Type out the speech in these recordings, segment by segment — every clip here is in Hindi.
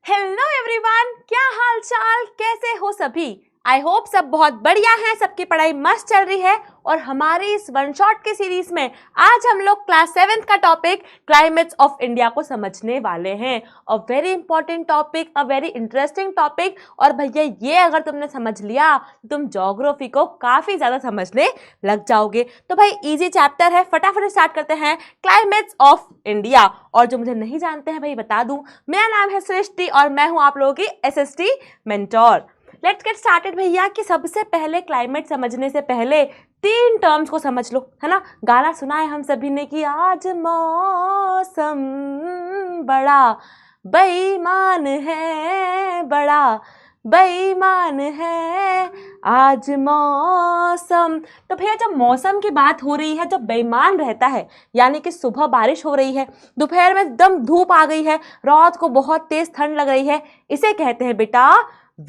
हेलो एवरीवन, क्या हाल चाल, कैसे हो सभी। आई होप सब बहुत बढ़िया हैं, सबकी पढ़ाई मस्त चल रही है। और हमारी इस वन शॉट की सीरीज में आज हम लोग क्लास 7 का टॉपिक क्लाइमेट्स ऑफ इंडिया को समझने वाले हैं। A very important topic, a very interesting topic. और भैया ये अगर तुमने समझ लिया तो तुम ज्योग्राफी को काफी ज्यादा समझने लग जाओगे। तो भाई इजी चैप्टर है, फटाफट स्टार्ट करते हैं क्लाइमेट्स ऑफ इंडिया। और जो मुझे नहीं जानते हैं भाई बता दूं, मेरा नाम है सृष्टि और मैं हूं आप लोगों की SST mentor. Let's get started भैया। कि सबसे पहले क्लाइमेट समझने से पहले 3 टर्म्स को समझ लो, है ना। गाना सुना है हम सभी ने कि आज मौसम बड़ा बेईमान है, बड़ा बेईमान है आज मौसम। तो भैया जब मौसम की बात हो रही है, जब बेईमान रहता है, यानी कि सुबह बारिश हो रही है, दोपहर में एकदम धूप आ गई है, रात को बहुत तेज ठंड लग रही है, इसे कहते हैं बेटा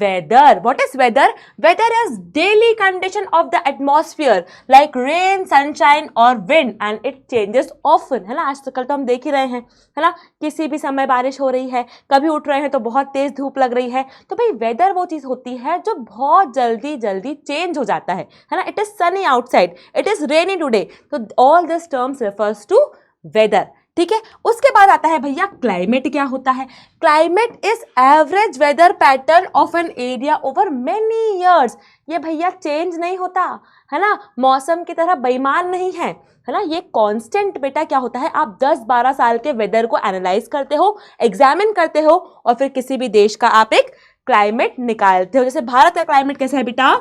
weather. What is weather? Weather is daily condition of the atmosphere like rain, sunshine or wind and it changes often. है ना, आजकल तो हम देख ही रहे हैं, है ना, किसी भी समय बारिश हो रही है, कभी उठ रहे हैं तो बहुत तेज धूप लग रही है। तो भाई वेदर वो चीज होती है जो बहुत जल्दी जल्दी चेंज हो जाता है ना। It is sunny outside, it is rainy today, तो all this terms refers to weather. ठीक है, उसके बाद आता है भैया क्लाइमेट। क्या होता है? Climate is average weather pattern of an area over many years. ये भैया चेंज नहीं होता, है ना, मौसम की तरह बेईमान नहीं है ना। ये कांस्टेंट बेटा क्या होता है, आप 10-12 साल के वेदर को एनालाइज करते हो, एग्जामिन करते हो और फिर किसी भी देश का आप एक क्लाइमेट निकालते हो। जैसे भारत का क्लाइमेट कैसा है बेटा,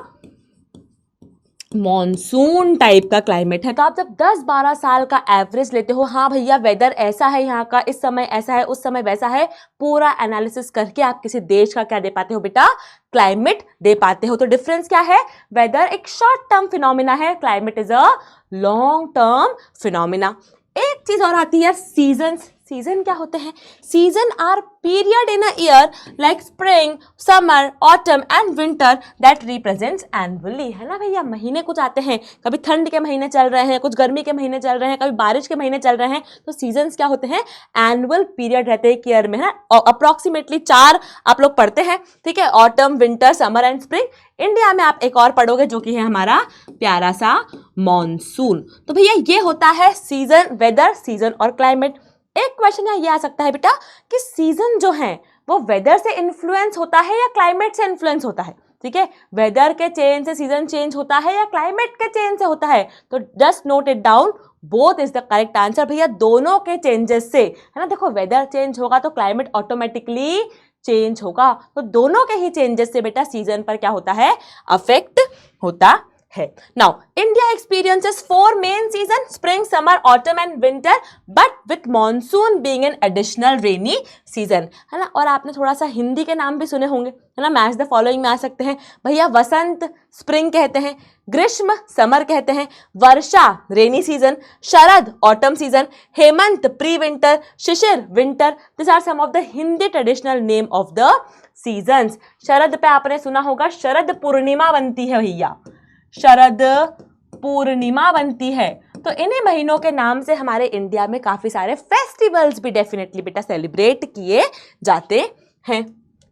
मॉनसून टाइप का क्लाइमेट है। तो आप जब 10-12 साल का एवरेज लेते हो, हाँ भैया वेदर ऐसा है यहाँ का, इस समय ऐसा है, उस समय वैसा है, पूरा एनालिसिस करके आप किसी देश का क्या दे पाते हो बेटा, क्लाइमेट दे पाते हो। तो डिफरेंस क्या है, वेदर एक शॉर्ट टर्म फिनोमिना है, climate is a long term phenomena. एक चीज और आती है सीजन्स। सीजन क्या होते हैं? Season are period in a year like spring, summer, autumn and winter that represents annually, है ना भैया। महीने कुछ आते हैं, कभी ठंड के महीने चल रहे हैं, कुछ गर्मी के महीने चल रहे हैं, कभी बारिश के महीने चल रहे हैं। तो सीजन्स क्या होते हैं? एनुअल पीरियड रहते हैं ईयर में, है ना। अप्रोक्सीमेटली 4 आप लोग पढ़ते हैं, ठीक है, autumn, winter, summer and spring. India में आप एक और पढ़ोगे जो कि है हमारा प्यारा सा मॉनसून। तो भैया ये होता है सीजन, वेदर, सीजन और क्लाइमेट। एक क्वेश्चन ये आ सकता है बेटा कि सीजन जो है वो वेदर से इन्फ्लुएंस होता है या क्लाइमेट से इन्फ्लुएंस होता है? ठीक है, वेदर के चेंज से सीजन चेंज होता है या क्लाइमेट के चेंज से होता है? तो just note it down, both is the correct answer भैया, दोनों के चेंजेस से, है ना। देखो वेदर चेंज होगा तो क्लाइमेट ऑटोमेटिकली चेंज होगा, तो दोनों के ही चेंजेस से बेटा सीजन पर क्या होता है, अफेक्ट होता है। Now India experiences 4 main season, spring, summer, autumn and winter, but with monsoon being an additional rainy season, है ना। और आपने थोड़ा सा हिंदी के नाम भी सुने होंगे, है ना, मैच द फॉलोइंग में आ सकते हैं भैया। वसंत स्प्रिंग कहते हैं, ग्रीष्म समर कहते हैं, वर्षा रेनी सीजन, शरद ऑटम सीजन, हेमंत प्री विंटर, शिशिर winter. This are some of the Hindi traditional name of the seasons. शरद पे आपने सुना होगा शरद पूर्णिमा बनती है भैया, शरद पूर्णिमा बनती है। तो इन्हीं महीनों के नाम से हमारे इंडिया में काफी सारे फेस्टिवल्स भी डेफिनेटली बेटा सेलिब्रेट किए जाते हैं।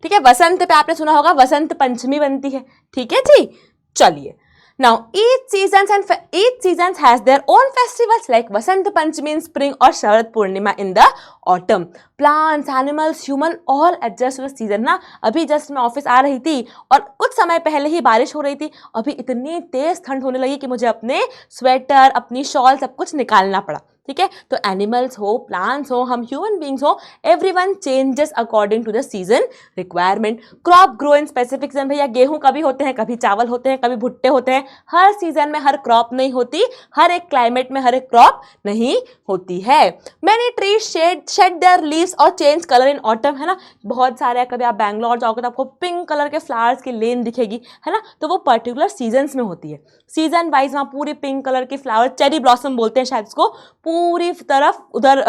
ठीक है, वसंत पे आपने सुना होगा वसंत पंचमी बनती है। ठीक है जी, चलिए। Now each seasons has their own festivals like Vasant Panchami in spring or Sharad Purnima in the autumn. Plants, animals, human all adjust to the season ना। अभी जस्ट मैं ऑफिस आ रही थी और कुछ समय पहले ही बारिश हो रही थी, अभी इतनी तेज ठंड होने लगी कि मुझे अपने स्वेटर, अपनी शॉल सब कुछ निकालना पड़ा। ठीक है, तो एनिमल्स हो, प्लांट्स हो, हम ह्यूमन बींग्स हो, everyone changes according to the season requirement. Crop grow in specific season, भैया गेहूं कभी होते हैं, कभी चावल होते हैं, कभी भुट्टे होते हैं। हर सीजन में हर क्रॉप नहीं होती, हर एक क्लाइमेट में हर एक क्रॉप नहीं होती है। Many trees shade there leaves और चेंज कलर इन ऑटम, है ना। बहुत सारे, कभी आप बैंगलोर जाओगे तो आपको पिंक कलर के फ्लावर्स की लेन दिखेगी, है ना। तो वो पर्टिकुलर सीजन्स में होती है, सीजन वाइज वहाँ पूरी पिंक कलर की फ्लावर, चेरी ब्लॉसम बोलते हैं शायद इसको, पूरी तरफ उधर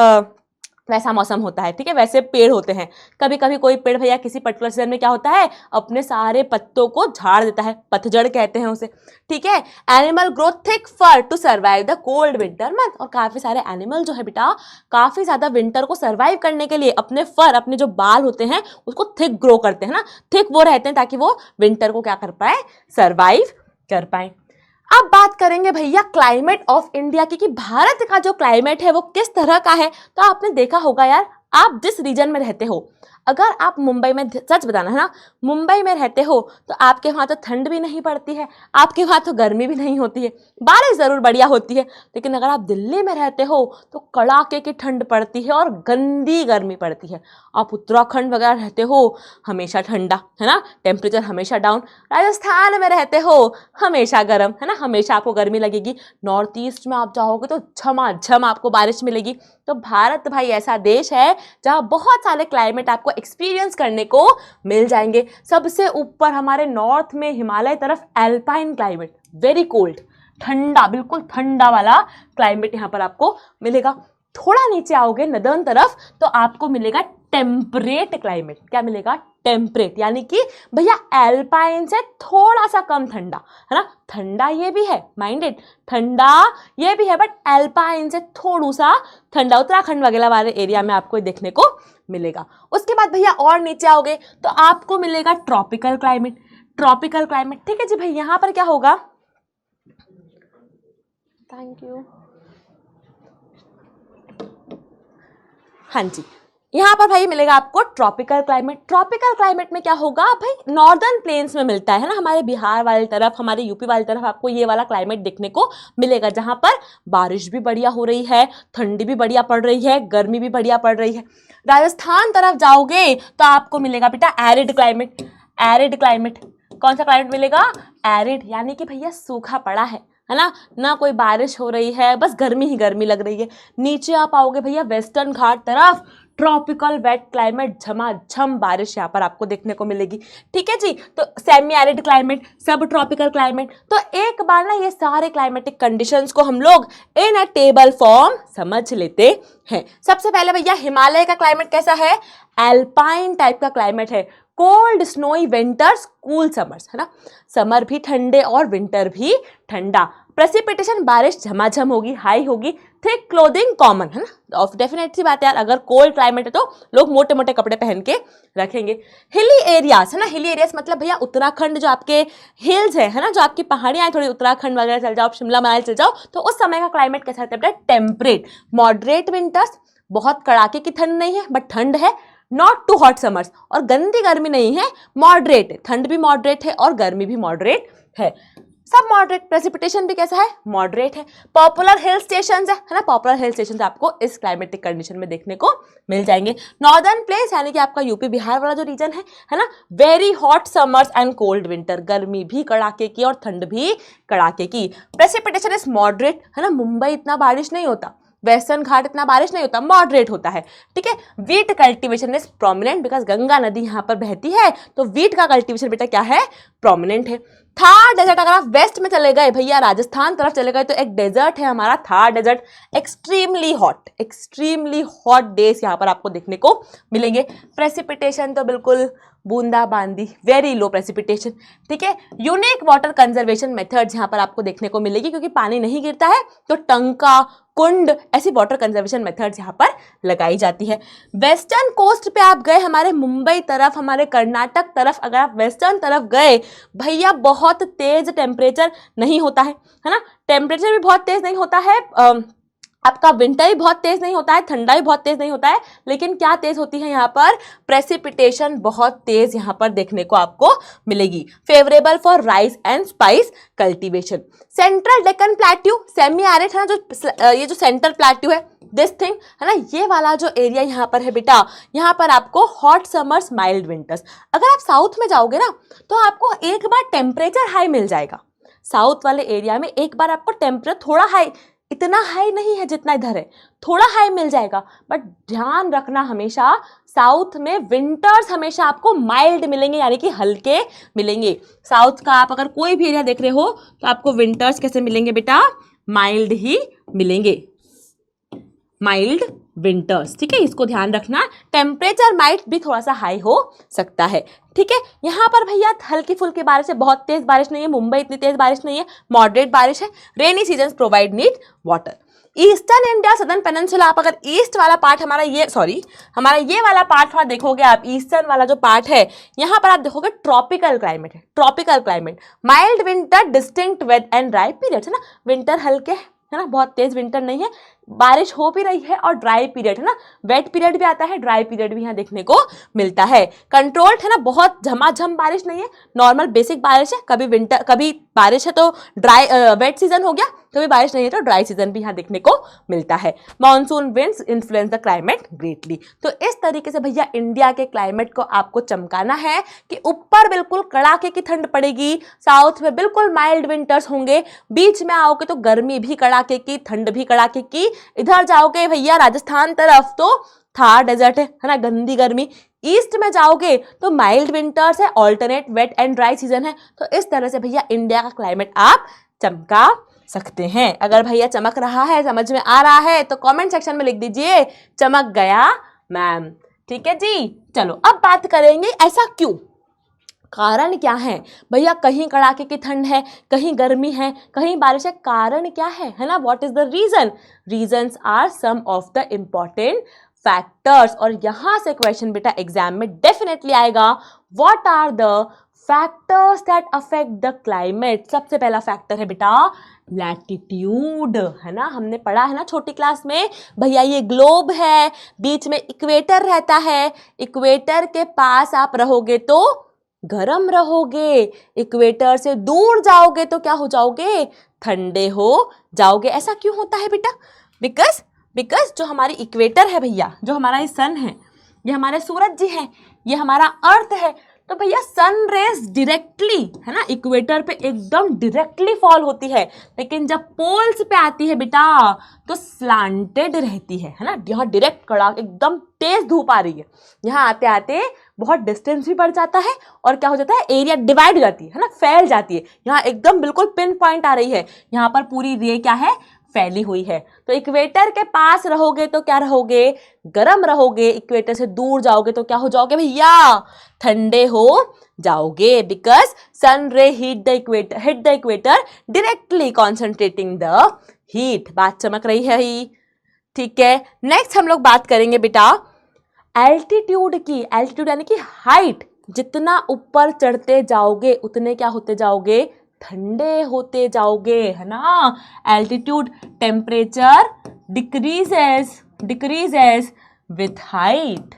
वैसा मौसम होता है, ठीक है, वैसे पेड़ होते हैं। कभी कभी कोई पेड़ भैया किसी पर्टिकुलर सीजन में क्या होता है, अपने सारे पत्तों को झाड़ देता है, पतझड़ कहते हैं उसे, ठीक है। Animal grow thick fur to survive the cold winter month, और काफी सारे एनिमल जो है बेटा काफी ज्यादा विंटर को सर्वाइव करने के लिए अपने फर, अपने जो बाल होते हैं उसको थिक ग्रो करते हैं ना, थिक वो रहते हैं ताकि वो विंटर को क्या कर पाए, सर्वाइव कर पाए। अब बात करेंगे भैया क्लाइमेट ऑफ इंडिया की, कि भारत का जो क्लाइमेट है वो किस तरह का है। तो आपने देखा होगा यार, आप जिस रीजन में रहते हो, अगर आप मुंबई में, सच बताना है ना, मुंबई में रहते हो तो आपके वहाँ तो ठंड भी नहीं पड़ती है, आपके वहाँ तो गर्मी भी नहीं होती है, बारिश ज़रूर बढ़िया होती है। लेकिन अगर आप दिल्ली में रहते हो तो कड़ाके की ठंड पड़ती है और गंदी गर्मी पड़ती है। आप उत्तराखंड वगैरह रहते हो, हमेशा ठंडा है ना, टेम्परेचर हमेशा डाउन। राजस्थान में रहते हो, हमेशा गर्म है ना, हमेशा आपको गर्मी लगेगी। नॉर्थ ईस्ट में आप जाओगे तो झमाझम आपको बारिश मिलेगी। तो भारत भाई ऐसा देश है जहाँ बहुत सारे क्लाइमेट आपको एक्सपीरियंस करने को मिल जाएंगे। सबसे ऊपर हमारे नॉर्थ में हिमालय तरफ एल्पाइन क्लाइमेट, वेरी कोल्ड, ठंडा, बिल्कुल ठंडा वाला क्लाइमेट यहाँ पर आपको मिलेगा। थोड़ा नीचे आओगे नदर्न तरफ तो आपको मिलेगा टेम्परेट क्लाइमेट। क्या मिलेगा, टेम्परेट, यानी कि भैया एल्पाइन से थोड़ा सा कम ठंडा है ना, ठंडा ये भी है, माइंडेड, ठंडा ये भी है, बट एल्पाइन से थोड़ा सा ठंडा उत्तराखंड वगैरह वाले एरिया में आपको देखने को मिलेगा। उसके बाद भैया और नीचे आओगे तो आपको मिलेगा ट्रॉपिकल क्लाइमेट, ट्रॉपिकल क्लाइमेट, ठीक है जी भाई। यहाँ पर क्या होगा, थैंक यू, हाँ जी, यहाँ पर भाई मिलेगा आपको ट्रॉपिकल क्लाइमेट। ट्रॉपिकल क्लाइमेट में क्या होगा भाई, नॉर्दर्न प्लेन्स में मिलता है ना, हमारे बिहार वाली तरफ, हमारे यूपी वाली तरफ आपको ये वाला क्लाइमेट देखने को मिलेगा, जहाँ पर बारिश भी बढ़िया हो रही है, ठंडी भी बढ़िया पड़ रही है, गर्मी भी बढ़िया पड़ रही है। राजस्थान तरफ जाओगे तो आपको मिलेगा बेटा एरिड क्लाइमेट। एरिड क्लाइमेट, कौन सा क्लाइमेट मिलेगा, एरिड, यानी कि भैया सूखा पड़ा है ना, ना कोई बारिश हो रही है, बस गर्मी ही गर्मी लग रही है। नीचे आप आओगे भैया वेस्टर्न घाट तरफ, ट्रॉपिकल वेट क्लाइमेट, झमाझम बारिश यहाँ पर आपको देखने को मिलेगी, ठीक है जी। तो सेमी एरिड क्लाइमेट, सब ट्रॉपिकल क्लाइमेट। तो एक बार ना ये सारे क्लाइमेटिक कंडीशंस को हम लोग इन अ टेबल फॉर्म समझ लेते हैं। सबसे पहले भैया हिमालय का क्लाइमेट कैसा है, एल्पाइन टाइप का क्लाइमेट है, cold snowy winters, cool summers, है ना, समर भी ठंडे और विंटर भी ठंडा। प्रेसिपिटेशन, बारिश झमाझम होगी, हाई होगी। थिक क्लोथिंग कॉमन, है ना, ऑफ डेफिनेट सी बात है यार, अगर कोल्ड क्लाइमेट है तो लोग मोटे मोटे कपड़े पहन के रखेंगे। हिली एरियाज, है ना, हिली एरियाज मतलब भैया उत्तराखंड, जो आपके हिल्स है ना, जो आपकी पहाड़ियाँ हैं, थोड़ी उत्तराखंड वगैरह चल जाओ, शिमला मनाली चल जाओ, तो उस समय का क्लाइमेट कैसा रहता है बेटा, टेम्परेट, मॉडरेट विंटर्स, बहुत कड़ाके की ठंड नहीं है बट ठंड है, नॉट टू हॉट समर्स, और गंदी गर्मी नहीं है, मॉडरेट है, ठंड भी मॉडरेट है और गर्मी भी मॉडरेट है, सब मॉडरेट। प्रेसिपिटेशन भी कैसा है, मॉडरेट है। पॉपुलर हिल स्टेशंस है ना, पॉपुलर हिल स्टेशंस आपको इस क्लाइमेटिक कंडीशन में देखने को मिल जाएंगे। नॉर्दर्न प्लेस यानी कि आपका यूपी बिहार वाला जो रीजन है ना, very hot summers and cold winter, गर्मी भी कड़ाके की और ठंड भी कड़ाके की। प्रेसिपिटेशन इज मॉडरेट, है ना, मुंबई इतना बारिश नहीं होता, वेस्टर्न घाट इतना बारिश नहीं होता, मॉडरेट होता है, ठीक है। Wheat cultivation is prominent, because Ganga नदी यहाँ पर बहती है तो वीट का कल्टीवेशन बेटा क्या है, प्रोमिनेंट है। थार डेजर्ट, अगर आप वेस्ट में चले गए भैया, राजस्थान तरफ चले गए तो एक डेजर्ट है हमारा Thar desert, extremely hot days यहाँ पर आपको देखने को मिलेंगे। प्रेसिपिटेशन तो बिल्कुल बूंदाबांदी, वेरी लो प्रेसिपिटेशन, ठीक है। यूनिक वाटर कंजर्वेशन मेथड्स यहाँ पर आपको देखने को मिलेगी, क्योंकि पानी नहीं गिरता है तो टंका, कुंड, ऐसी वाटर कंजर्वेशन मेथड्स यहाँ पर लगाई जाती है। वेस्टर्न कोस्ट पे आप गए, हमारे मुंबई तरफ, हमारे कर्नाटक तरफ, अगर आप वेस्टर्न तरफ गए भैया, बहुत तेज टेम्परेचर नहीं होता है ना, टेम्परेचर भी बहुत तेज नहीं होता है, आपका विंटर भी बहुत तेज नहीं होता है, ठंडा भी बहुत तेज नहीं होता है, लेकिन क्या तेज होती है यहाँ पर, प्रेसिपिटेशन बहुत तेज यहाँ पर देखने को आपको मिलेगी। Favourable for rice and spice cultivation. Central Deccan plateau, semi arid है ना, जो ये जो सेंट्रल प्लेट्यू है, दिस थिंग है ना, ये वाला जो एरिया यहाँ पर है बेटा, यहाँ पर आपको हॉट समर्स, माइल्ड विंटर्स। अगर आप साउथ में जाओगे ना तो आपको एक बार टेम्परेचर हाई मिल जाएगा, साउथ वाले एरिया में एक बार आपको टेम्परेचर थोड़ा हाई, इतना हाई नहीं है जितना इधर है, थोड़ा हाई मिल जाएगा, बट ध्यान रखना हमेशा साउथ में विंटर्स हमेशा आपको माइल्ड मिलेंगे, यानी कि हल्के मिलेंगे। साउथ का आप अगर कोई भी एरिया देख रहे हो तो आपको विंटर्स कैसे मिलेंगे बेटा, माइल्ड ही मिलेंगे। माइल्ड विंटर्स, ठीक है, इसको ध्यान रखना। टेम्परेचर माइट भी थोड़ा सा हाई हो सकता है, ठीक है। यहाँ पर भैया हल्की फुल्की बारिश है, बहुत तेज बारिश नहीं है, मुंबई इतनी तेज बारिश नहीं है, मॉडरेट बारिश है। Rainy season provide need water. Eastern India, southern peninsula, आप अगर ईस्ट वाला पार्ट हमारा ये वाला पार्ट थोड़ा देखोगे आप, ईस्टर्न वाला जो पार्ट है यहाँ पर आप देखोगे ट्रॉपिकल क्लाइमेट है, tropical climate, mild winter, distinct wet and dry periods, है ना, विंटर हल्के है ना, बहुत तेज विंटर नहीं है, बारिश हो भी रही है, और ड्राई पीरियड है ना, वेट पीरियड भी आता है, ड्राई पीरियड भी यहाँ देखने को मिलता है। कंट्रोल्ड है ना, बहुत झमाझम बारिश नहीं है, नॉर्मल बेसिक बारिश है, कभी बारिश है तो ड्राई वेट सीजन हो गया, कभी बारिश नहीं है तो ड्राई सीजन भी यहाँ देखने को मिलता है। Monsoon winds influence the climate greatly. तो इस तरीके से भैया इंडिया के क्लाइमेट को आपको चमकाना है कि ऊपर बिल्कुल कड़ाके की ठंड पड़ेगी, साउथ में बिल्कुल माइल्ड विंटर्स होंगे, बीच में आओगे तो गर्मी भी कड़ाके की, ठंड भी कड़ाके की, इधर जाओगे भैया राजस्थान तरफ तो थार डेजर्ट है ना, गंदी गर्मी, ईस्ट में जाओगे तो माइल्ड विंटर्स है, alternate wet and dry season है। तो इस तरह से भैया इंडिया का क्लाइमेट आप चमका सकते हैं। अगर भैया चमक रहा है, समझ में आ रहा है तो कमेंट सेक्शन में लिख दीजिए चमक गया मैम, ठीक है जी। चलो अब बात करेंगे ऐसा क्यों, कारण क्या है भैया, कहीं कड़ाके की ठंड है, कहीं गर्मी है, कहीं बारिश है, कारण क्या है ना, what is the reason, reasons are some of the important factors. और यहां से क्वेश्चन बेटा एग्जाम में डेफिनेटली आएगा, what are the factors that affect the climate. सबसे पहला फैक्टर है बेटा लैटिट्यूड, है ना, हमने पढ़ा है ना छोटी क्लास में, भैया ये ग्लोब है, बीच में इक्वेटर रहता है, इक्वेटर के पास आप रहोगे तो गर्म रहोगे, इक्वेटर से दूर जाओगे तो क्या हो जाओगे, ठंडे हो जाओगे। ऐसा क्यों होता है बेटा, बिकॉज जो हमारी इक्वेटर है भैया, जो हमारा ये सन है, ये हमारे सूरज जी हैं, ये हमारा अर्थ है, तो भैया सन रेज डायरेक्टली है ना इक्वेटर पे एकदम डायरेक्टली फॉल होती है, लेकिन जब पोल्स पे आती है बेटा तो स्लांटेड रहती है ना, यहाँ डायरेक्ट कड़ा एकदम तेज धूप आ रही है, यहाँ आते आते बहुत डिस्टेंस भी बढ़ जाता है, और क्या हो जाता है, एरिया डिवाइड हो जाती है ना, फैल जाती है, यहाँ एकदम बिल्कुल पिन पॉइंट आ रही है, यहाँ पर पूरी रे क्या है, फैली हुई है। तो इक्वेटर के पास रहोगे तो क्या रहोगे, गर्म रहोगे, इक्वेटर से दूर जाओगे तो क्या हो जाओगे भैया, ठंडे हो जाओगे, बिकॉज सन रे hit the equator directly concentrating the heat. बात चमक रही है ही, ठीक है। नेक्स्ट हम लोग बात करेंगे बेटा एल्टीट्यूड की, एल्टीट्यूड यानी कि हाइट, जितना ऊपर चढ़ते जाओगे उतने क्या होते जाओगे, ठंडे होते जाओगे, है ना। Altitude temperature decreases with height.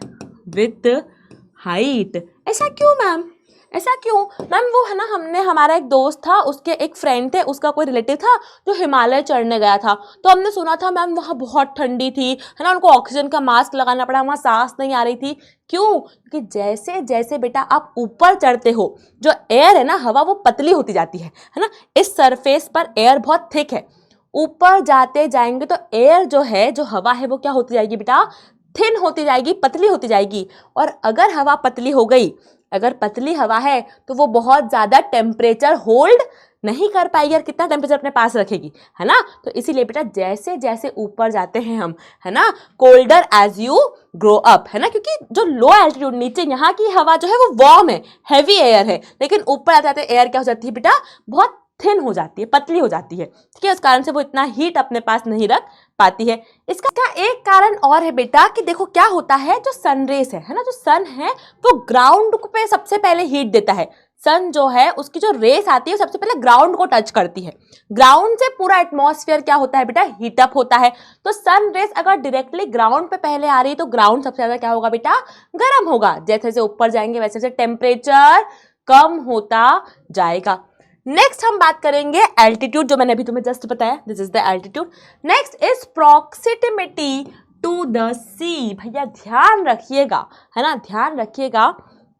ऐसा क्यों मैम, ऐसा क्यों मैम, वो है ना, हमने हमारा एक दोस्त था, उसके एक फ्रेंड थे, उसका कोई रिलेटिव था जो हिमालय चढ़ने गया था, तो हमने सुना था मैम वहाँ बहुत ठंडी थी, है ना, उनको ऑक्सीजन का मास्क लगाना पड़ा, वहाँ सांस नहीं आ रही थी। क्यों, क्योंकि जैसे जैसे बेटा आप ऊपर चढ़ते हो, जो एयर है ना, हवा वो पतली होती जाती है ना, इस सरफेस पर एयर बहुत थिक है, ऊपर जाते जाएंगे तो एयर जो है, जो हवा है, वो क्या होती जाएगी बेटा, थिन होती जाएगी, पतली होती जाएगी। और अगर हवा पतली हो गई, अगर पतली हवा है तो वो बहुत ज़्यादा टेम्परेचर होल्ड नहीं कर पाएगी, और कितना टेम्परेचर अपने पास रखेगी, है ना। तो इसीलिए बेटा जैसे जैसे ऊपर जाते हैं हम, है ना, colder as you grow up, है ना, क्योंकि जो लो एल्टीट्यूड, नीचे यहाँ की हवा जो है वो वार्म है, हैवी एयर है, लेकिन ऊपर आते आते एयर क्या हो जाती है बेटा, बहुत थिन हो जाती है, पतली हो जाती है, ठीक है, उस कारण से वो इतना हीट अपने पास नहीं रख पाती है। इसका एक कारण और है बेटा कि देखो क्या होता है, जो सनरेज है ना, जो सन है वो ग्राउंड पे सबसे पहले हीट देता है। सन जो है उसकी जो रेस आती है सबसे पहले ग्राउंड को टच करती है, ग्राउंड से पूरा एटमॉस्फेयर क्या होता है बेटा, हीट अप होता है। तो सन रेस अगर डायरेक्टली ग्राउंड पे पहले आ रही है तो ग्राउंड सबसे ज्यादा क्या होगा बेटा, गर्म होगा। जैसे जैसे ऊपर जाएंगे वैसे वैसे टेम्परेचर कम होता जाएगा। नेक्स्ट हम बात करेंगे एल्टीट्यूड, जो मैंने अभी तुम्हें जस्ट बताया, this is the altitude. Next is proximity to the sea. भैया ध्यान रखिएगा, है ना, ध्यान रखिएगा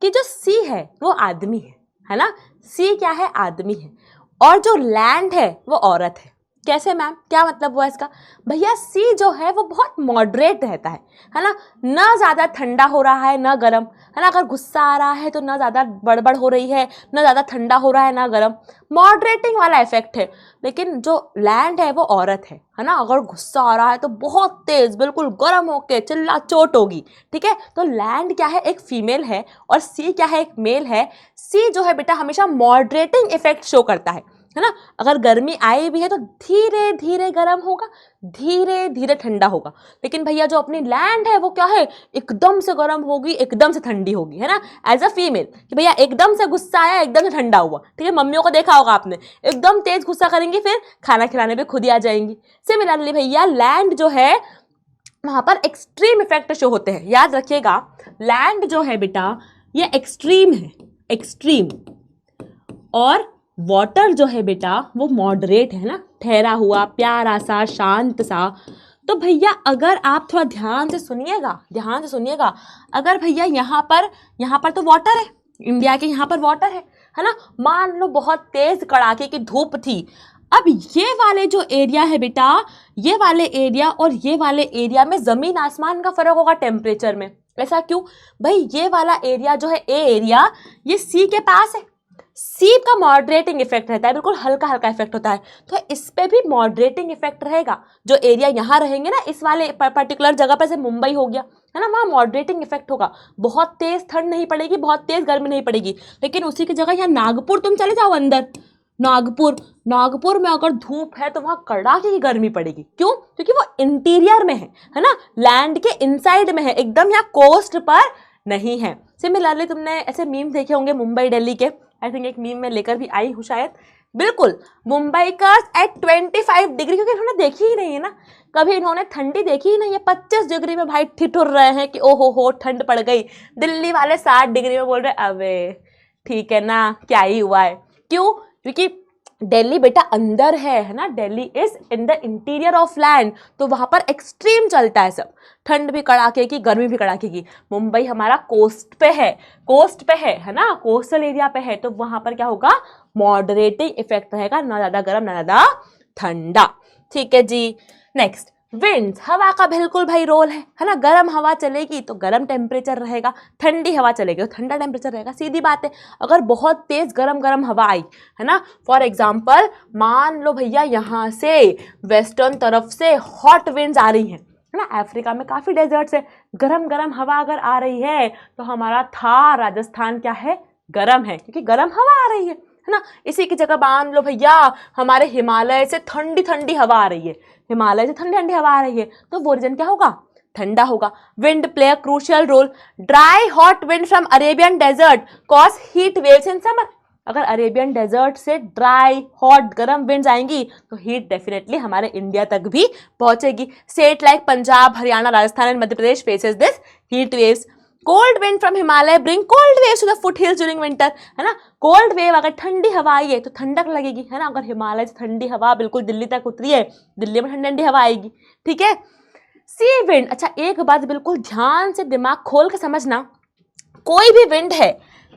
कि जो सी है वो आदमी है ना, सी क्या है, आदमी है, और जो लैंड है वो औरत है कैसे मैम, क्या मतलब हुआ इसका? भैया सी जो है वो बहुत मॉडरेट रहता है ना ज़्यादा ठंडा हो रहा है ना गर्म, है ना। अगर गुस्सा आ रहा है तो ना ज़्यादा बड़बड़ हो रही है, ना ज़्यादा ठंडा हो रहा है ना गर्म, मॉडरेटिंग वाला इफेक्ट है। लेकिन जो लैंड है वो औरत है ना। अगर गुस्सा आ रहा है तो बहुत तेज, बिल्कुल गर्म होके चिल्ला चोट होगी, ठीक है। तो लैंड क्या है, एक फीमेल है, और सी क्या है, एक मेल है। सी जो है बेटा हमेशा मॉडरेटिंग इफेक्ट शो करता है ना। अगर गर्मी आई भी है तो धीरे धीरे गर्म होगा, धीरे धीरे ठंडा होगा। लेकिन भैया जो अपनी लैंड है वो क्या है, एकदम से गर्म होगी, एकदम से ठंडी होगी, है ना। एज अ फीमेल कि भैया एकदम से गुस्सा आया, एकदम से ठंडा हुआ, ठीक है। मम्मियों को देखा होगा आपने, एकदम तेज गुस्सा करेंगी, फिर खाना खिलाने पे खुद ही आ जाएंगी। सिमिलरली भैया लैंड जो है वहां पर एक्सट्रीम इफेक्ट शो होते हैं। याद रखिएगा, लैंड जो है बेटा ये एक्सट्रीम है, एक्सट्रीम। और वाटर जो है बेटा वो मॉडरेट है ना, ठहरा हुआ, प्यारा सा, शांत सा। तो भैया अगर आप थोड़ा ध्यान से सुनिएगा, ध्यान से सुनिएगा, अगर भैया यहाँ पर तो वाटर है, इंडिया के यहाँ पर वाटर है ना। मान लो बहुत तेज कड़ाके की धूप थी। अब ये वाले जो एरिया है बेटा, ये वाले एरिया और ये वाले एरिया में जमीन आसमान का फर्क होगा टेम्परेचर में। ऐसा क्यों भाई? ये वाला एरिया जो है ए एरिया, ये सी के पास है। सी का मॉडरेटिंग इफेक्ट रहता है, बिल्कुल हल्का हल्का इफेक्ट होता है, तो इस पे भी मॉडरेटिंग इफेक्ट रहेगा। जो एरिया यहाँ रहेंगे ना, इस वाले पर्टिकुलर जगह पर, से मुंबई हो गया है ना, वहाँ मॉडरेटिंग इफेक्ट होगा। बहुत तेज ठंड नहीं पड़ेगी, बहुत तेज गर्मी नहीं पड़ेगी। लेकिन उसी की जगह यहाँ नागपुर तुम चले जाओ अंदर, नागपुर में अगर धूप है तो वहाँ कड़ाके की गर्मी पड़ेगी। क्यों? क्योंकि वो इंटीरियर में है ना, लैंड के इनसाइड में है, एकदम यहाँ कोस्ट पर नहीं है। सिमिलरली तुमने ऐसे मीम देखे होंगे मुंबई दिल्ली के, आई थिंक एक मीम में लेकर भी आई हूँ शायद। बिल्कुल मुंबई का एट 25 डिग्री, क्योंकि इन्होंने देखी ही नहीं है ना, कभी इन्होंने ठंडी देखी ही नहीं है। 25 डिग्री में भाई ठिठुर रहे हैं कि ओहो हो ठंड पड़ गई। दिल्ली वाले 60 डिग्री में बोल रहे अबे ठीक है ना, क्या ही हुआ है। क्यों? क्योंकि दिल्ली बेटा अंदर है ना, Delhi is in the interior of land, तो वहां पर एक्सट्रीम चलता है सब, ठंड भी कड़ाके की, गर्मी भी कड़ाके की। मुंबई हमारा कोस्ट पे है, कोस्ट पे है ना, कोस्टल एरिया पे है, तो वहां पर क्या होगा, मॉडरेटिंग इफेक्ट रहेगा, ना ज्यादा गर्म ना ज्यादा ठंडा। ठीक है जी। नेक्स्ट, विंड्स, हवा का बिल्कुल भाई रोल है ना। गर्म हवा चलेगी तो गर्म टेम्परेचर रहेगा, ठंडी हवा चलेगी तो ठंडा टेम्परेचर रहेगा, सीधी बात है। अगर बहुत तेज गरम हवा आई है ना, फॉर एग्जाम्पल मान लो भैया यहाँ से वेस्टर्न तरफ से हॉट विंड्स आ रही हैं, है ना, अफ्रीका में काफ़ी डेजर्ट्स है, गरम हवा अगर आ रही है तो हमारा थार राजस्थान क्या है, गरम है, क्योंकि गरम हवा आ रही है ना। इसी की जगह मान लो भैया हमारे हिमालय से ठंडी ठंडी हवा आ रही है, हिमालय से ठंडी ठंडी हवा आ रही है, तो वो रीजन क्या होगा, ठंडा होगा। Wind play a crucial role. Dry hot wind from Arabian desert cause heat waves in summer. अगर अरेबियन डेजर्ट से ड्राई हॉट गर्म विंड्स आएंगी तो हीट डेफिनेटली हमारे इंडिया तक भी पहुंचेगी। State like Punjab, Haryana, Rajasthan and Madhya Pradesh faces this heat waves. Cold wind from Himalaya bring cold waves to the foot hills during winter, है ना। कोल्ड वेव, अगर ठंडी हवा आई है तो ठंडक लगेगी, है ना। अगर हिमालय से ठंडी हवा बिल्कुल दिल्ली तक उतरी है, दिल्ली में ठंडी ठंडी हवा आएगी, ठीक है। सी विंड, अच्छा एक बात बिल्कुल ध्यान से दिमाग खोल के समझना, कोई भी विंड है,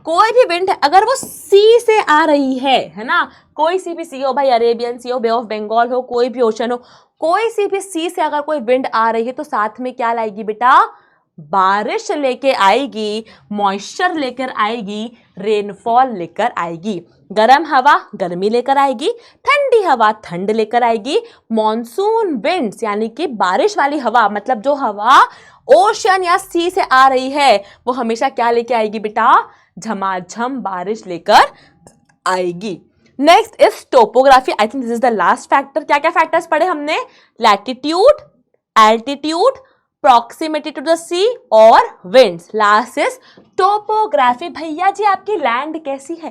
कोई भी विंड है, अगर वो सी से आ रही है ना, कोई सी भी सी हो भाई, अरेबियन सी हो, बे ऑफ बंगाल हो, कोई भी ओशन हो, कोई सी भी सी से अगर कोई विंड आ रही है तो साथ में क्या लाएगी बेटा, बारिश लेके आएगी, मॉइस्चर लेकर आएगी, रेनफॉल लेकर आएगी। गर्म हवा गर्मी लेकर आएगी, ठंडी हवा ठंड लेकर आएगी। मॉनसून विंड्स यानी कि बारिश वाली हवा, मतलब जो हवा ओशन या सी से आ रही है, वो हमेशा क्या लेके आएगी बेटा, झमाझम बारिश लेकर आएगी। Next is topography. I think this is the last factor. क्या क्या फैक्टर्स पढ़े हमने, latitude, altitude, proximity to the sea और विंड्स। Last is topography. भैया जी आपकी लैंड कैसी है,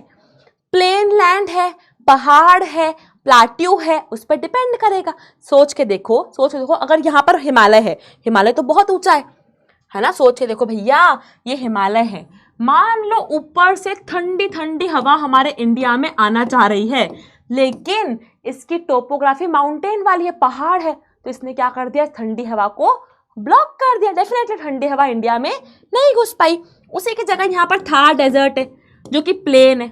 प्लेन लैंड है, पहाड़ है, प्लाट्यू है, उस पर डिपेंड करेगा। सोच के देखो, सोच के देखो, अगर यहाँ पर हिमालय है, हिमालय तो बहुत ऊंचा है ना, सोच के देखो भैया ये हिमालय है, मान लो ऊपर से ठंडी ठंडी हवा हमारे इंडिया में आना चाह रही है, लेकिन इसकी टोपोग्राफी माउंटेन वाली है, पहाड़ है, तो इसने क्या कर दिया, ठंडी हवा को ब्लॉक कर दिया। डेफिनेटली ठंडी हवा इंडिया में नहीं घुस पाई। उसी की जगह यहाँ पर थार डेजर्ट है जो कि प्लेन है।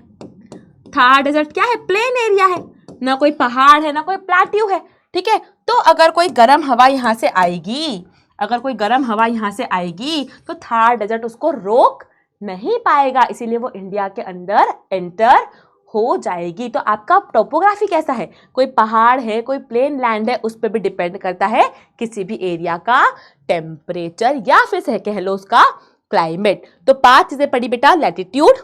थार डेजर्ट क्या है, प्लेन एरिया है, ना कोई पहाड़ है, ना कोई प्लाट्यू है, ठीक है। तो अगर कोई गर्म हवा यहाँ से आएगी, अगर कोई गर्म हवा यहाँ से आएगी तो थार डेजर्ट उसको रोक नहीं पाएगा, इसीलिए वो इंडिया के अंदर एंटर हो जाएगी। तो आपका टोपोग्राफी कैसा है, कोई पहाड़ है, कोई प्लेन लैंड है, उस पर भी डिपेंड करता है किसी भी एरिया का टेम्परेचर या फिर से कह लो उसका क्लाइमेट। तो 5 चीजें पढ़ी बेटा, latitude,